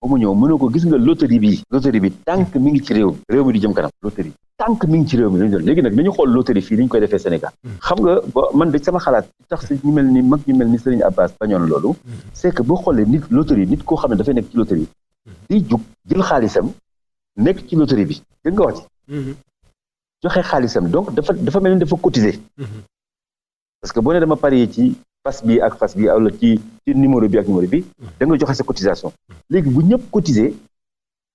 ba mu ñëw mënoo ko gis nga loterie bi tànk mi ngi ci réew mi di jëm kanam loterie tànk mi ngi ci réew mi lañu doon léegi nag nañu xool loterie fii ni ñu koy defee Sénégal xam nga man de sama xalaat tax si ñu mel ni mag ñu mel ni Serigne Abbas bañoon loolu c'est que boo xoolee nit loterie nit koo xam ne dafay nekk ci loterie di jug jël xaalisam nekk ci loterie bi dégg nga wax ci joxe xaalisam donc dafa mel ni dafa cotiser parce que boo ne dama parier ci fas bi ak fas bi wala ci numéro bi ak numéro bi da nga joxe sa cotisation léegi bu ñëpp cotiser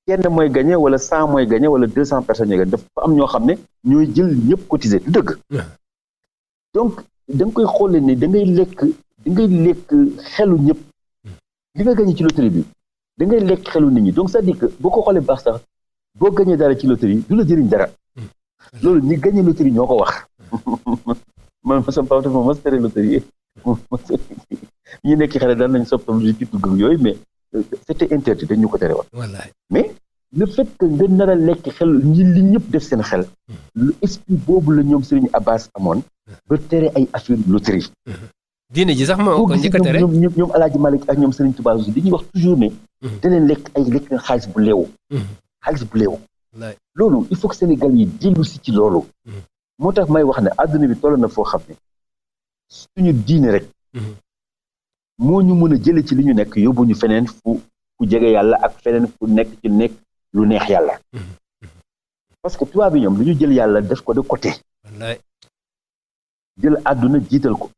kenn mooy gagné wala 100 mooy gagné wala 200 personnes ñooy gagné dafa am ñoo xam ne ñooy jël ñëpp cotiser du dëgg donc da nga koy xoolee ne da ngay lekk xelu ñëpp li nga gagné ci loterie bi da ngay lekk xelu nit ñi donc c'est-à-dire que boo ko xoolee baax sax boo gagné dara ci loterie du la jëriñ dara loolu ñi gagné loterie ñoo ko wax man sama papa dafa mas tere loterie ñi nekk xale daan nañ soppam lu ci dugg yooyu mais c'était interdit dañ ñu ko tere woon mais le fait que nga nar a lekk xel li ñëpp def seen xel lu esprit boobu la ñoom Serigne Abbas amoon ba tere ay affaire loterie
diine ji sax moo ko njëkk a tere
ñoom Alaaji Malick ak ñoom Serigne Touba dañuy wax toujours ne da leen lekk xaalis bu leewu loolu il faut que Sénégal yi dellu si ci loolu moo tax may wax ne àdduna bi toll na foo xam ne suñu diine rek moo ñu mën a jële ci li ñu nekk yóbbu ñu feneen fu jege yàlla ak feneen fu nekk lu neex yàlla parce que tubaab bi ñoom dañu jël yàlla def ko de côté jël àdduna jiital ko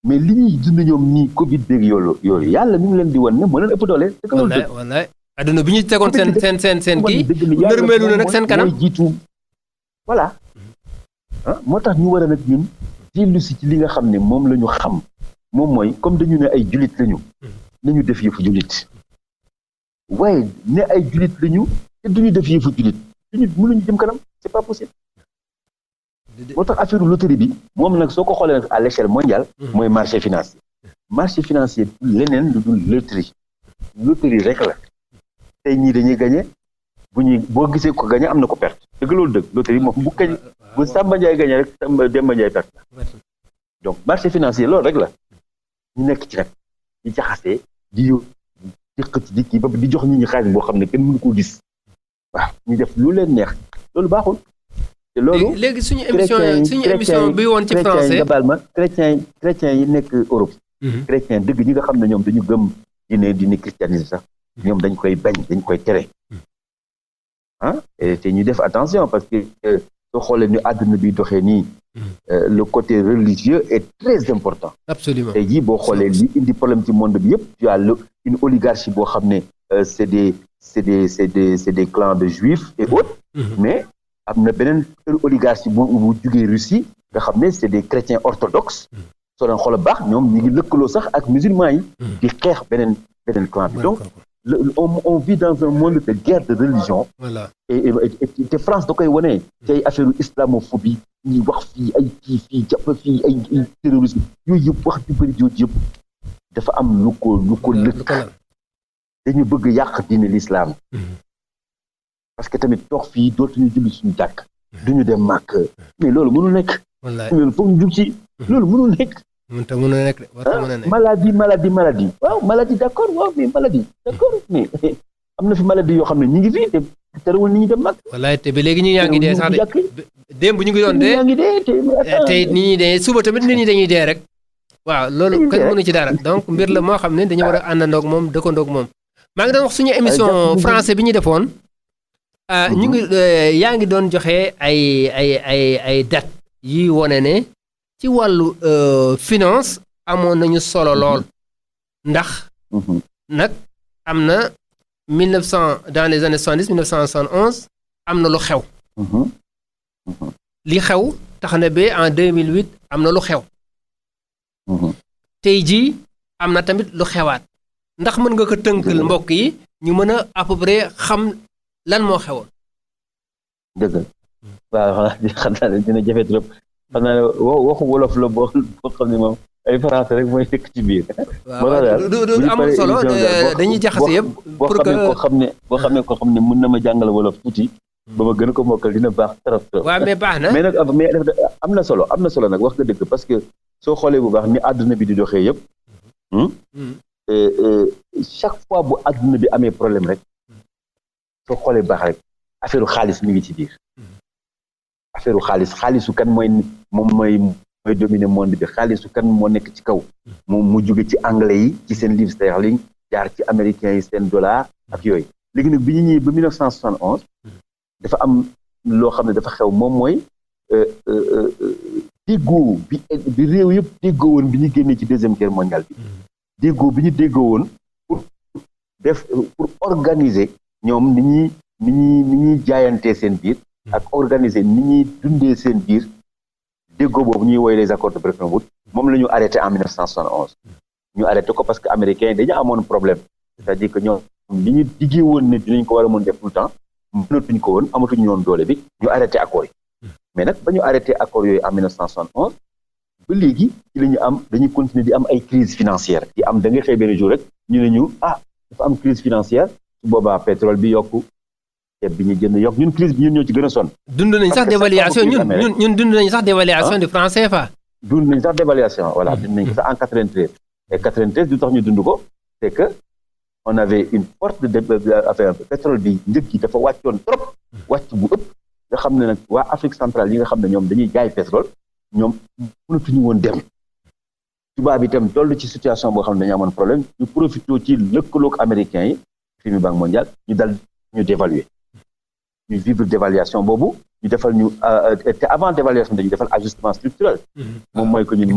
mais li ñuy dund ñoom nii Covid beeg yooyu yàlla mi ngi leen di wan ne moo leen ëpp doole dëgg loolu dëgg
wallaay àdduna bi ñu tegoon seen kii nërmeelu na nag seen kanam
mooy jiitu voilà moo tax ñu war a nag ñun dellu si ci li nga xam ne moom la ñu xam moom mooy comme dañu ne ay julit lañu nañu def yëfu julit waaye ne ay julit lañu te duñu def yëfu julit julit mënuñu jëm kanam c'est pas possible moo tax affaire loterie bi moom nag soo ko xoolee nag à l'échelle mondiale mooy marché financier leneen lu dul loterie rek la tey ñii dañuy gagné boo gisee ko gagné am na ko perte dëgg loolu dëgg loterie moom bu Samba Ndiaye gagné rek Demba Ndiaye perte donc marché financier loolu rek la ñu nekk ci nag di jaxasee di xëcc di kii ba di jox nit ñi xaalis boo xam ne kenn mënu koo gis waaw ñu def lu leen neex loolu baaxul te loolu
léegi suñu émission bi woon ci français
nga baal ma chrétien yi nekk Europe chrétien dëgg ñi nga xam ne ñoom dañu gëm diine christianisme sax ñoom dañ koy bañ dañ koy tere te ñu def attention parce que soo xoolee ni àdduna bi doxee nii le côté religieux est très important.
Absolument.
tey jii boo xoolee li indi problème ci monde bi yëpp tu as une oligarchie boo xam ne c'est des clans de juifs et autres. mais am na beneen oligarchie bu jugee Russie nga xam ne c'est des chrétiens orthodoxes. soo doon xool baax ñoom ñu ngi lëkkaloo sax ak musulmans yi. di xeex beneen clan bi donc. on vit dans un monde de guerre de religion.
Voilà.
et France da koy wane. ci ay affaire islamophobie ñuy wax fii ay kii fii jàpp fii ay terrorisme yooyu yëpp wax ju bëri jooju yëpp dafa am lu ko lëkk dañu bëgg yàq diine l'islam. parce que tamit toog fii dootuñu julli suñu jàkk. duñu dem màkk. mais loolu mënul nekk.
wallaay
loolu foog ñu jug ci. loolu mënul nekk.
mënut a mën a nekk de warta mën a nekk.
maladie waaw maladie d'accord waaw mais maladie d'accord mais am na fi maladie yoo xam ne ñu ngi fi te terewul nit ñi dem mag.
wallaay te ba léegi ñu ngi dee sax de démb ñu ngi doon dee te nit ñi dee suba tamit nit ñi dañuy dee rek. waaw loolu kenn mënu ci dara donc mbir la moo xam ne dañu war a àndandoog moom dëkkandoog moom. maa ngi doon wax suñu émission français bi ñu defoon. ñu ngi yaa ngi doon joxe ay date yi wone ne ci wàllu finance amoon nañu solo lool ndax nag am na 1900 dans les années 70 1971 am na lu xew li xew tax na ba en 2008 am na lu xew tey jii am na tamit lu xewaat ndax mën nga ko tënkal mbokk yi ñu mën a à peu près xam lan moo xewoon.
dëgg la waaw xam naa ne dina jafe trop xam naa ne waxu wolof la boo xam ne moom ay français rek mooy nekk ci biir.
waaw du amul solo dañuy jaxase yëpp. pour que
boo xam ne mën na ma jàngale wolof tuuti. ba ma gën ko mokkal dina baax trop trop.
waaw mais baax na
mais nag am na solo nag wax nga dëgg parce que soo xoolee bu baax ni àdduna bi di doxee yëpp. chaque fois bu àdduna bi amee problème rek soo xoolee baax rek affaire xaalis mi ngi ci biir. affaire xaalisu kan moom mooy dominer monde bi xaalisu kan moo nekk ci kaw. moom mu jóge ci anglais yi ci seen livre sterling jaar ci américains yi seen dollar ak yooyu léegi nag bi ñu ñëwee ba 1971. dafa am loo xam ne dafa xew moom mooy déggoo bi réew yëpp déggoo woon bi ñu génnee ci deuxième guerre mondiale bi déggoo bi ñu déggoo woon pour organiser ñoom ni ñuy jaayantee seen biir ak organiser ni ñuy dundee seen biir déggoo boobu ñuy woy les accords de Bretton Woods moom la ñu arrêté en 1971 ñu arrêté ko parce que américains yi dañu amoon problème c'est-à-dire que ñoom li ñu diggee woon ne dinañ ko war a mën def tout le temps mënatuñ ko woon amatuñu woon doole bi ñu arrêté accords yi mais nag ba ñu arrêté accords yooyu en 1971 ba léegi ci la ñu am dañuy continuer di am ay crise financière di am da ngay xëy benn jour rek ñu ne ñu dafa am crise financière su boobaa pétrole bi yokku ceeb bi ñu jënd yokk ñun crise bi ñun ñoo ci gën a sonn.
dund nañ sax dévaluation ñun dund nañ sax dévaluation du franc CFA.
dund nañ sax dévaluation voilà dund nañ ko sax en 93 et 93 du tax ñu dund ko c'est que on avait une forte affaire pétrole bi njëg gi dafa wàccoon trop wàcc bu ëpp nga xam ne nag waa Afrique centrale yi nga xam ne ñoom dañuy jaay pétrole ñoom mënatuñu woon dem tubaab bi itam toll ci situation boo xam ne dañu amoon problème ñu profité ci lëkkaloog américains yi FMI Banque mondiale ñu dévaluer ñu vivre dévaluation boobu ñu defal ñu te avant dévaluation dañu defal ajustement structurel moom mooy que ñun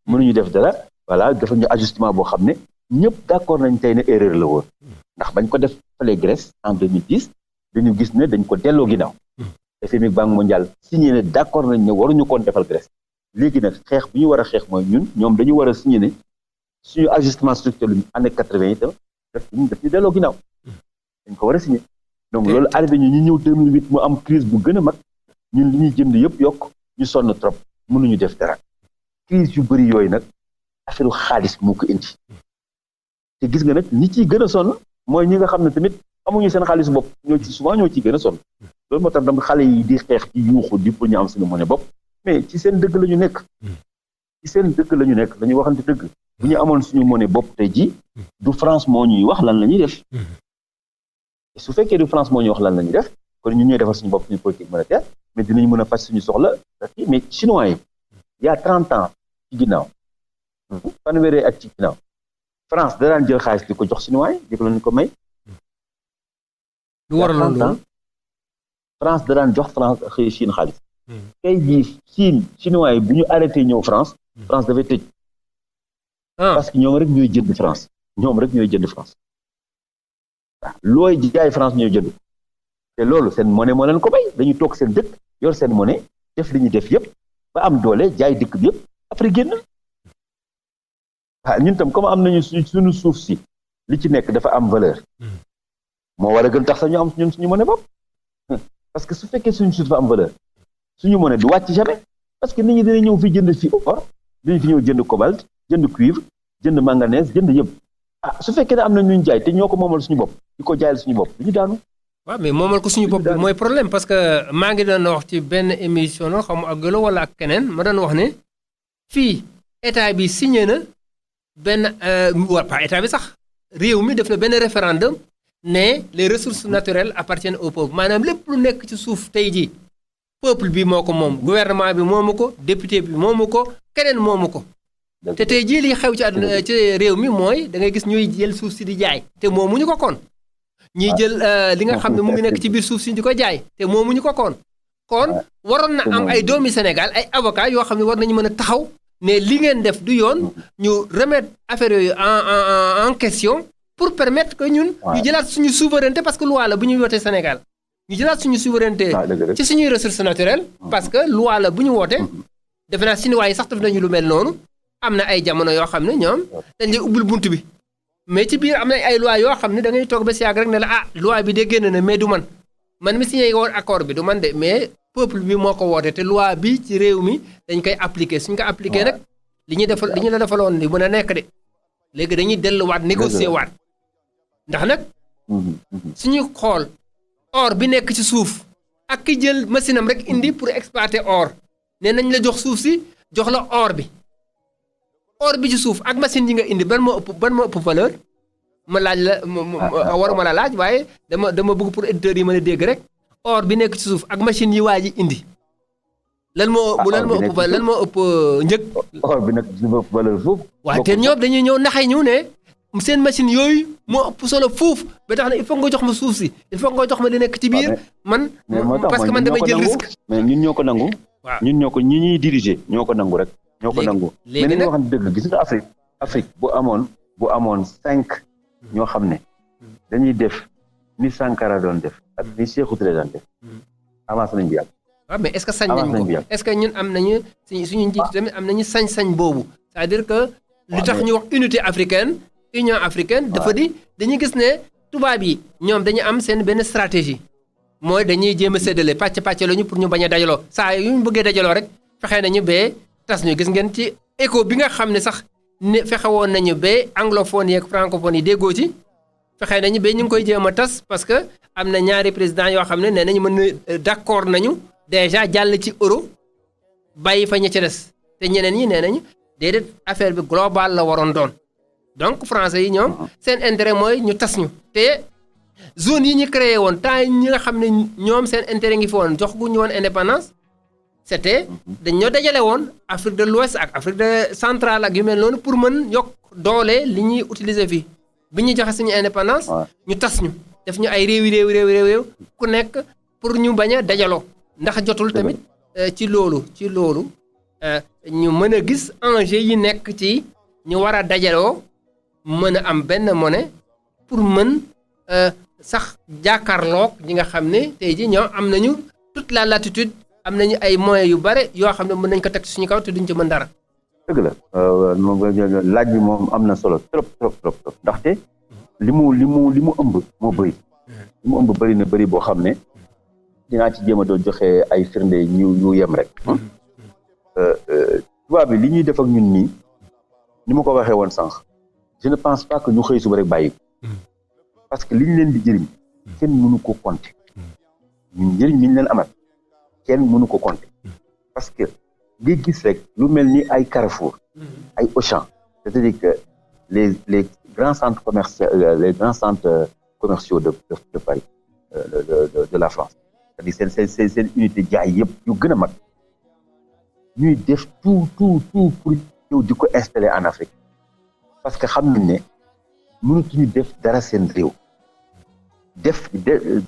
mënuñu def dara voilà defal ñu ajustement boo xam ne ñëpp d'accord nañ tey ne erreur la woon ndax bañ ko def fale Grèce en 2010 dañu gis ne dañ ko delloo ginnaaw FMI Banque mondiale signé ne d'accord nañ ne waruñu koon defal Grèce léegi nag xeex bi ñu war a xeex mooy ñoom dañu war a signé ne suñu ajustement structurel bi année 80 itam daf ñu delloo ginnaaw dañ ko war a signé donc loolu arrivé ñu ñëw 2008 mu am crise bu gën a mag ñun li ñuy jënd yëpp yokk ñu sonn trop mënuñu def dara crise yu bëri yooyu nag affaire xaalis moo ko indi te gis nga nag ñi ciy gën a sonn mooy ñi nga xam ne tamit amuñu seen xaalis bopp ñoo ciy gën a sonn loolu moo tax dam xale yi di xeex ci yuuxu di pour ñu am seen monnaie bopp mais ci seen dëgg la ñu nekk dañuy waxante dëgg bu ñu amoon suñu monnaie bopp tey ji du France moo ñuy wax lan la ñuy def su fekkee du France moo ñuy wax lan la ñuy def kon ñun ñooy defar suñu bopp suñu politique monétaire mais dinañu mën a faj suñu soxla mais chinois yi il y a 30 ans ci ginnaaw fanweeri at ci ginnaaw France da daan jël xaalis di ko jox chinois yi di ko leen ko may.
lu waral loolu
France da daan jox Chine xaalis. tey jii chinois yi bu ñu arrêté ñëw France dafay tëj. parce que ñoom rek ñooy jënd France waaw looy jaay France ñooy jënd te loolu seen monnaie moo leen ko may dañuy toog seen dëkk yor seen monnaie def li ñuy def yëpp ba am doole jaay dëkk bi yëpp après génn. ñun tam comme am nañu suñu suuf si li ci nekk dafa am valeur moo war a gën tax sax ñu am ñun suñu monnaie bopp parce que su fekkee suñu suuf dafa am valeur suñu monnaie du wàcc jamais parce que nit ñi dina ñëw fi jënd fi or dinañ fi ñëw jënd cobalt jënd cuivre jënd manganèse jënd yëpp su fekkee ne am na ñu jaay te ñoo ko moomal suñu bopp di ko jaayal suñu bopp du ñu daanu.
waaw mais moomal ko suñu bopp mooy problème parce que maa ngi doon wax ci benn émission no xam ak Golo wala ak keneen ma doon wax ne fii état bi signé na benn pas état bi sax réew mi def na benn référendum ne les ressources naturelles appartiennent au peuple maanaam lépp lu nekk ci suuf tey jii peuple bi moo ko moom gouvernement bi moomu ko député bi moomu ko keneen moomu ko. te tey jii li xew ci àdduna ci réew mi mooy da ngay gis ñuy jël suuf si di jaay te moomuñu ko koon. ñuy jël li nga xam ne mu ngi nekk ci biir suuf si di ko jaay te moomuñu ko koon. kon waroon na am ay doomi Sénégal ay avocats yoo xam ne war nañu mën a taxaw ne li ngeen def du yoon ñu remettre affaire yooyu en question pour permettre que ñun ñu jëlaat suñu souveraineté parce que loi la bu ñu wootee Sénégal ñu jëlaat suñu souveraineté ci suñuy ressources naturelles parce que loi la bu ñu wootee defe naa Chinois yi sax def nañu lu mel noonu am na ay jamono yoo xam ne ñoom dañ lay ubbil bunt bi mais ci biir am na ay loi yoo xam ne da ngay toog ba si yàgg rek ne la loi bi de génn na mais du man mi signé woon accord bi du man de mais peuple bi moo ko woote te loi bi ci réew mi dañ koy appliquer suñ ko appliquer nag li ñu la defaloon li mën a nekk de léegi dañuy delluwaat négocier waat ndax nag suñu xool or bi nekk ci suuf ak ki jël machine am rek indi pour exploiter or ne nañ la jox suuf si jox la or bi ci suuf ak machine yi nga indi ban moo ëpp valeur ma laaj la waruma la laaj waaye dama bëgg pour éditeurs yi mën a dégg rek or bi nekk ci suuf ak machine yi waa ji indi lan moo ëpp njëg.
or bi nag dina ëpp valeur foofu.
waaw te ñoom dañuy ñëw naxay ñu ne seen machine yooyu moo ëpp solo fuuf ba tax na il faut nga jox ma suuf si il faut nga jox ma li nekk ci biir man parce que man damay jël risque.
mais ñun ñoo ko nangu.
waaw
ñun ñoo ko ñi ñuy diriger ñoo ko nangu rek. ñoo ko nangu
léegi
mais nañu wax dëgg gis nga Afrique bu amoon 5 ñoo xam ne dañuy def ni Sankara doon def ak ni Sékou Touré doon def avancé nañ bi yàgg.
waaw mais est-ce que sañ nañ ko est-ce que ñun am nañu suñu njiit tamit am nañu sañ-sañ boobu c'est-à-dire que li tax ñu wax unité africaine union africaine dafa di dañuy gis ne tubaab yi ñoom dañu am seen benn stratégie mooy dañuy jéem a séddale pàcc lañu pour ñu bañ a dajaloo saa yu ñu bëggee dajaloo rek fexe nañu ba tas ñu gis ngeen ci écho bi nga xam ne sax ne fexe woon nañu ba anglophone yi ak francophone yi déggoo ci fexe nañu ba ñu ngi koy jéem a tas parce que am na ñaari président yoo xam ne nee nañu mën na d'accord nañu déjà jàll ci euro bàyyi fa ña ca des te ñeneen ñi nee nañu déedéet affaire bi global la waroon doon donc français yi ñoom seen intérêt mooy ñu tas ñu te zone yi ñu créé woon temps yi ñi nga xam ne ñoom seen intérêt ngi fi woon jox gu ñu woon indépendance c'était dañoo dajale woon Afrique de l'Ouest ak Afrique de centrale ak yu mel noonu pour mën yokk doole li ñuy utiliser fii bi ñu joxe suñu indépendance ñu tas ñu def ñu ay réew ku nekk pour ñu bañ a dajaloo ndax jotul tamit ci loolu ñu mën a gis enjeu yi nekk ci ñu war a dajaloo mën a am benn monnaie pour mën sax jàkkaarloog ñi nga xam ne tey ji ñoo am nañu toute la latitude am nañu ay moyens yu bare yoo xam ne mën nañ ko teg suñu kaw te duñ ci mën dara.
dëgg la laaj bi moom am na solo trop ndaxte li mu ëmb moo bëri. li mu ëmb bëri na bëri boo xam ne dinaa ci jéem a doon joxe ay firnde ñu yem rek. tubaab bi li ñuy def ak ñun nii ni ma ko waxee woon sànq je ne pense pas que ñu xëy suba rek bàyyi parce que li ñu leen di jëriñ kenn mënu ko compter ñun njëriñ li ñu leen amal kenn mënu ko compter parce que li gis rek lu mel ni ay Carrefour ay Auchan c'est-à-dire que les grands centres commerciaux de Paris de la France c'est-à-dire seen unité jaay yëpp yu gën a mag ñuy def tout pour ñëw di ko installer en Afrique parce que xam nañ ne mënutuñu def dara seen réew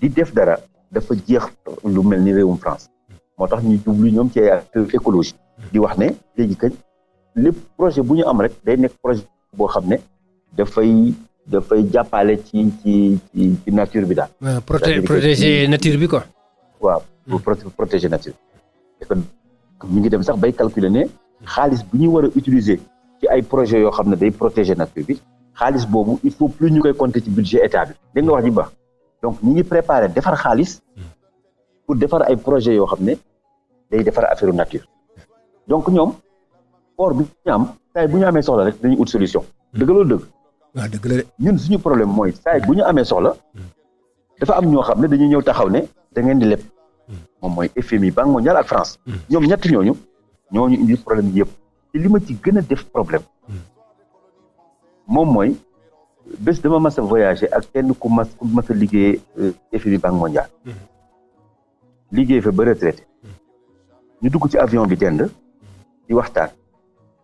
di def dara dafa jeex lu mel ni réewum France moo tax ñu jublu ñoom ci écologie di wax ne léegi kañ lépp projet bu ñu am rek day nekk projet boo xam ne dafay jàppale ci nature bi daal.
protéger nature bi quoi.
waaw pour protéger nature bi. ñu ngi dem sax bay calculer ne xaalis bi ñu war a utiliser ci ay projets yoo xam ne day protéger nature bi xaalis boobu il faut plus ñu koy compter ci budget état bi dégg nga wax ji baax donc ñi ngi préparer defar xaalis pour defar ay projets yoo xam ne day defar affaire nature donc ñoom or bi ñu am saa bu ñu amee soxla rek dañuy ut solution dëgg loolu dëgg.
waaw dëgg la de.
ñun suñu problème mooy saa bu ñu amee soxla dafa am ñoo xam ne dañuy ñëw taxaw ne da ngeen di leb. moom mooy FMI Banque mondiale ak France ñoom ñett ñooñu indi problème yëpp te li ma ci gën a def problème moom mooy bés dama mas a voyager ak kenn ku mas a liggéey FMI Banque mondiale liggéey fa ba retraité ñu dugg ci avion bi dend di waxtaan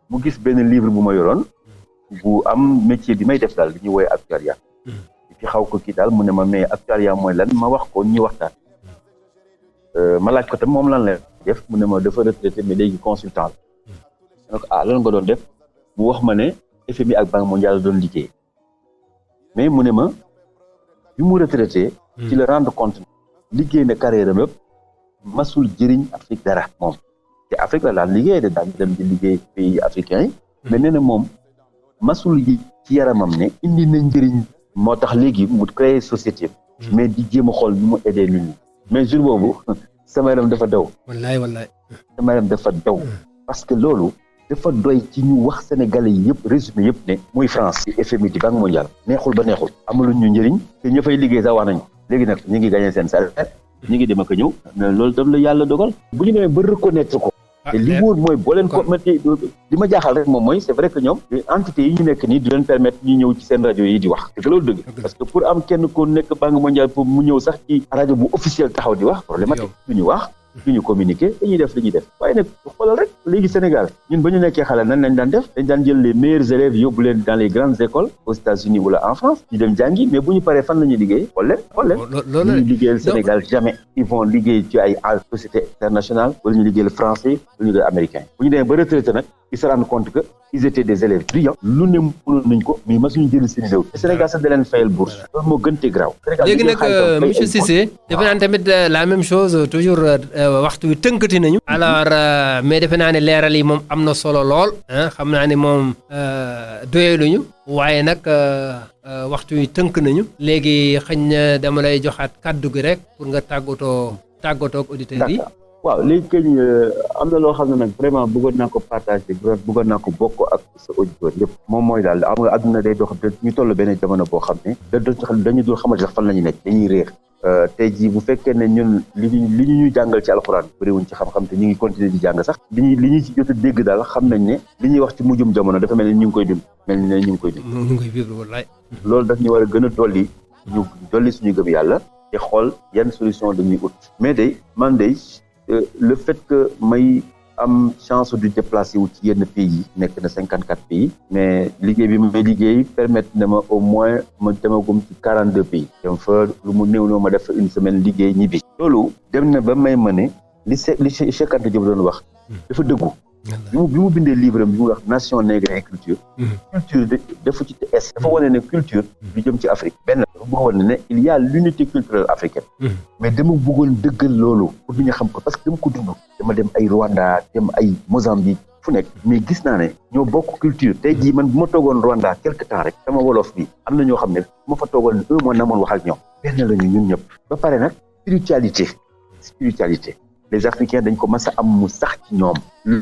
mu gis benn livre bu ma yoroon bu am métier bi may def daal li ñuy woowee actuariat ci xaw ko kii daal mu ne ma mais actuariat mooy lan ma wax ko ñu waxtaan ma laaj ko tam moom lan la def mu ne ma dafa retraité mais léegi consultant la donc lan nga doon def mu wax ma ne FMI ak Banque mondiale doon liggéey mais mu ne ma bi mu retraité ci la rendre compte liggéey na carrière am yëpp masul jëriñ Afrique dara moom te Afrique la daan liggéey daan dem di liggéey pays africains yi mais nee na moom masul yi ci yaramam ne indi na njëriñ moo tax léegi mu créer société mais di jéem a xool nu mu aider nit ñi mais jour boobu sama yaram dafa daw
wallaay
sama yaram dafa daw parce que loolu dafa doy ci ñu wax sénégalais yi yëpp résumé yëpp ne muy France ci FMI di Banque mondiale neexul ba neexul amaluñ ñu njëriñ te ña fay liggéey sax wax nañu léegi nag ñu ngi gagné seen salaire ñu ngi dem ak a ñëw loolu tam la yàlla dogal bu ñu demee ba reconnaître ko te li wóor mooy boo leen ko li ma jaaxal rek moom mooy c'est vrai que ñoom entité yi ñu nekk nii du leen permettre ñu ñëw ci seen rajo yi di wax te loolu dëgg parce que pour am kenn ko nekk Banque mondiale pour mu ñëw sax ci rajo bu officiel taxaw di wax problématique du ñu wax du ñu communiquer dañuy def li ñuy def waaye nag xoolal rek léegi Sénégal ñun ba ñu nekkee xale nan lañ daan def dañ daan jël les meilleurs élèves yóbbu leen dans les grandes écoles aux États-Unis wala en France ñu dem jàngi mais bu ñu paree fan la ñuy liggéey xool leen ñu liggéeyal Sénégal jamais ils vont liggéey ci ay société internationale wala ñu liggéeyal français wala ñu liggéeyal américain bu ñu demee ba retraité nag ils se rendent compte que ils étaient des élèves brillants lu ne mënoon nañ ko mais masuñu jël seen réew te Sénégal sax da leen fayal bourse loolu moo gën te graaw
léegi nag monsieur Cissé defe naa tamit la même chose toujours waxtu wi tënkati nañu alors mais defe naa ne leeral yi moom am na solo lool xam naa ne moom doyaluñu waaye nag waxtu wi tënk nañu léegi xëñ na dama lay joxaat kàddu gi rek pour nga tàggatoo ak auditeurs yi
waaw léegi kañ am na loo xam ne nag vraiment bëggoon naa ko partager bëggoon naa ko bokk ak sa auditeur yëpp moom mooy daal am nga àdduna day dox ñu toll benn jamono boo xam ne dañu dul xamante sax fan la ñu nekk dañuy réer tey jii bu fekkee ne ñun li ñu jàngal ci alxuraan bëriwuñ ci xam-xam te ñu ngi continuer di jàng sax li ñu ci jot a dégg daal xam nañ ne li ñuy wax ci mujjum jamono dafa mel ni ñu ngi koy dund
wallaay
loolu daf ñu war a gën a dolli suñu gëm yàlla te xool yan solution dañuy ut mais day man day le fait que may am chance du déplacer wu ci yenn pays yi nekk na 54 pays mais liggéey bi may liggéey permettre na ma au moins ma demagum ci 42 pays dem fa lu mu néew ma def une semaine liggéey ñibbi loolu dem na ba may ma ne li Cheikh Anta Diop doon wax dafa dëggu bi mu bindee livre bi mu wax nation nègre et culture dafa ci es dafa wane ne culture du jëm ci Afrique benn dafa bëgg wane ne il y a l'unité culturelle africaine mais dama bëggoon dëggal loolu pour ñu xam ko parce que dama ko dund dama dem ay Rwanda dem ay Mozambique fu nekk mais gis naa ne ñoo bokk culture tey jii man bu ma toogoon Rwanda quelque temps rek sama wolof bi am na ñoo xam ne bu ma fa toogoon un mois na moon wax ak ñoom benn lañu ñun ñëpp ba pare nag spiritualité les Africains dañ ko mas a am mu sax ci ñoom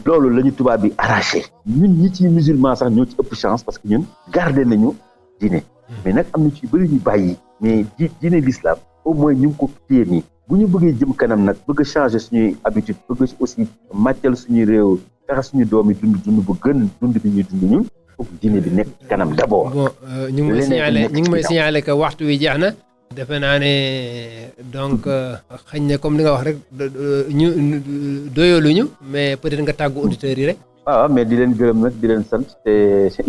loolu la ñu tubaab bi arraché ñun ñi ci musulman sax ñoo ci ëpp chance parce que ñun gardé nañu diine mais nag am na ci bëri ñu bàyyi mais diine l'islam au moins ñu ngi ko téye nii bu ñu bëggee jëm kanam nag bëgg a changer suñuy habitude bëgg aussi màccal suñuy réew fexe suñu doom yi dund bu gën dund bi ñuy dund ñun foofu diine bi nekk kanam d'abord.
bon ñu ngi may signaler que waxtu wi jeex na. defe naa ne donc xëy na comme li nga wax rek ñu doyaluñu mais peut-être nga tàggu auditeurs yi rek.
waaw mais di leen gërëm nag di leen sant te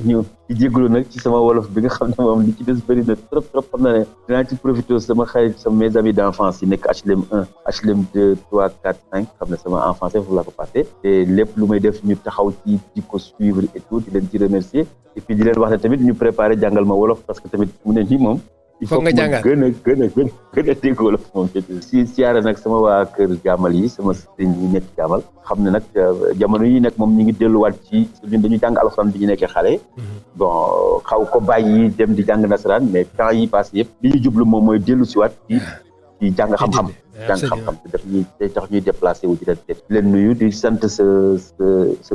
ñu di jégalu nag ci sama wolof bi nga xam ne moom li ci des bëri na trop xam na ne dinaa ci profité sama xarit sama mes amis d'enfance yi nekk HLM 1 HLM 2 3 4 5 xam ne sama enfance foofu laa ko passé te lépp lu may def ñu taxaw ci di ko suivre et tout di leen ci remercier et puis di leen wax ne tamit ñu préparer jàngal ma wolof parce que tamit mu ne nii moom. il faut que ma gën a dégg wolof moom si siyaare nag sama waa kër jaamal yi sama sëriñ yi nekk jaamal xam ne nag jamono yi nag moom ñu ngi delluwaat ci ñun dañu jàng alxuraan bi ñu nekkee xale bon xaw ko bàyyi dem di jàng nasaraan mais temps yi passé yëpp li ñu jublu moom mooy dellu siwaat ci jàng xam-xam te daf ñuy day tax ñuy déplacé wu di leen nuyu di sant sa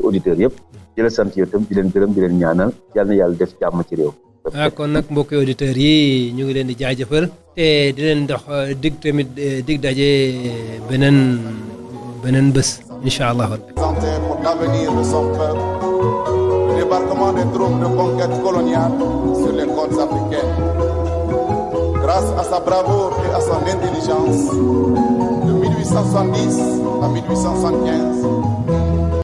auditeur yëpp di la sant yow itam di leen gërëm di leen ñaanal yal na yàlla def jàmm ci réew
kon nag mbokki auditeurs yi ñu ngi leen di jaajëfal te di leen dox dig daje beneen bés incha allah.
Pour l'avenir de son peuple, le débarquement des troupes de conquête coloniale sur les côtes africaines. Grâce à sa bravoure et à son intelligence, de 1870 à 1875,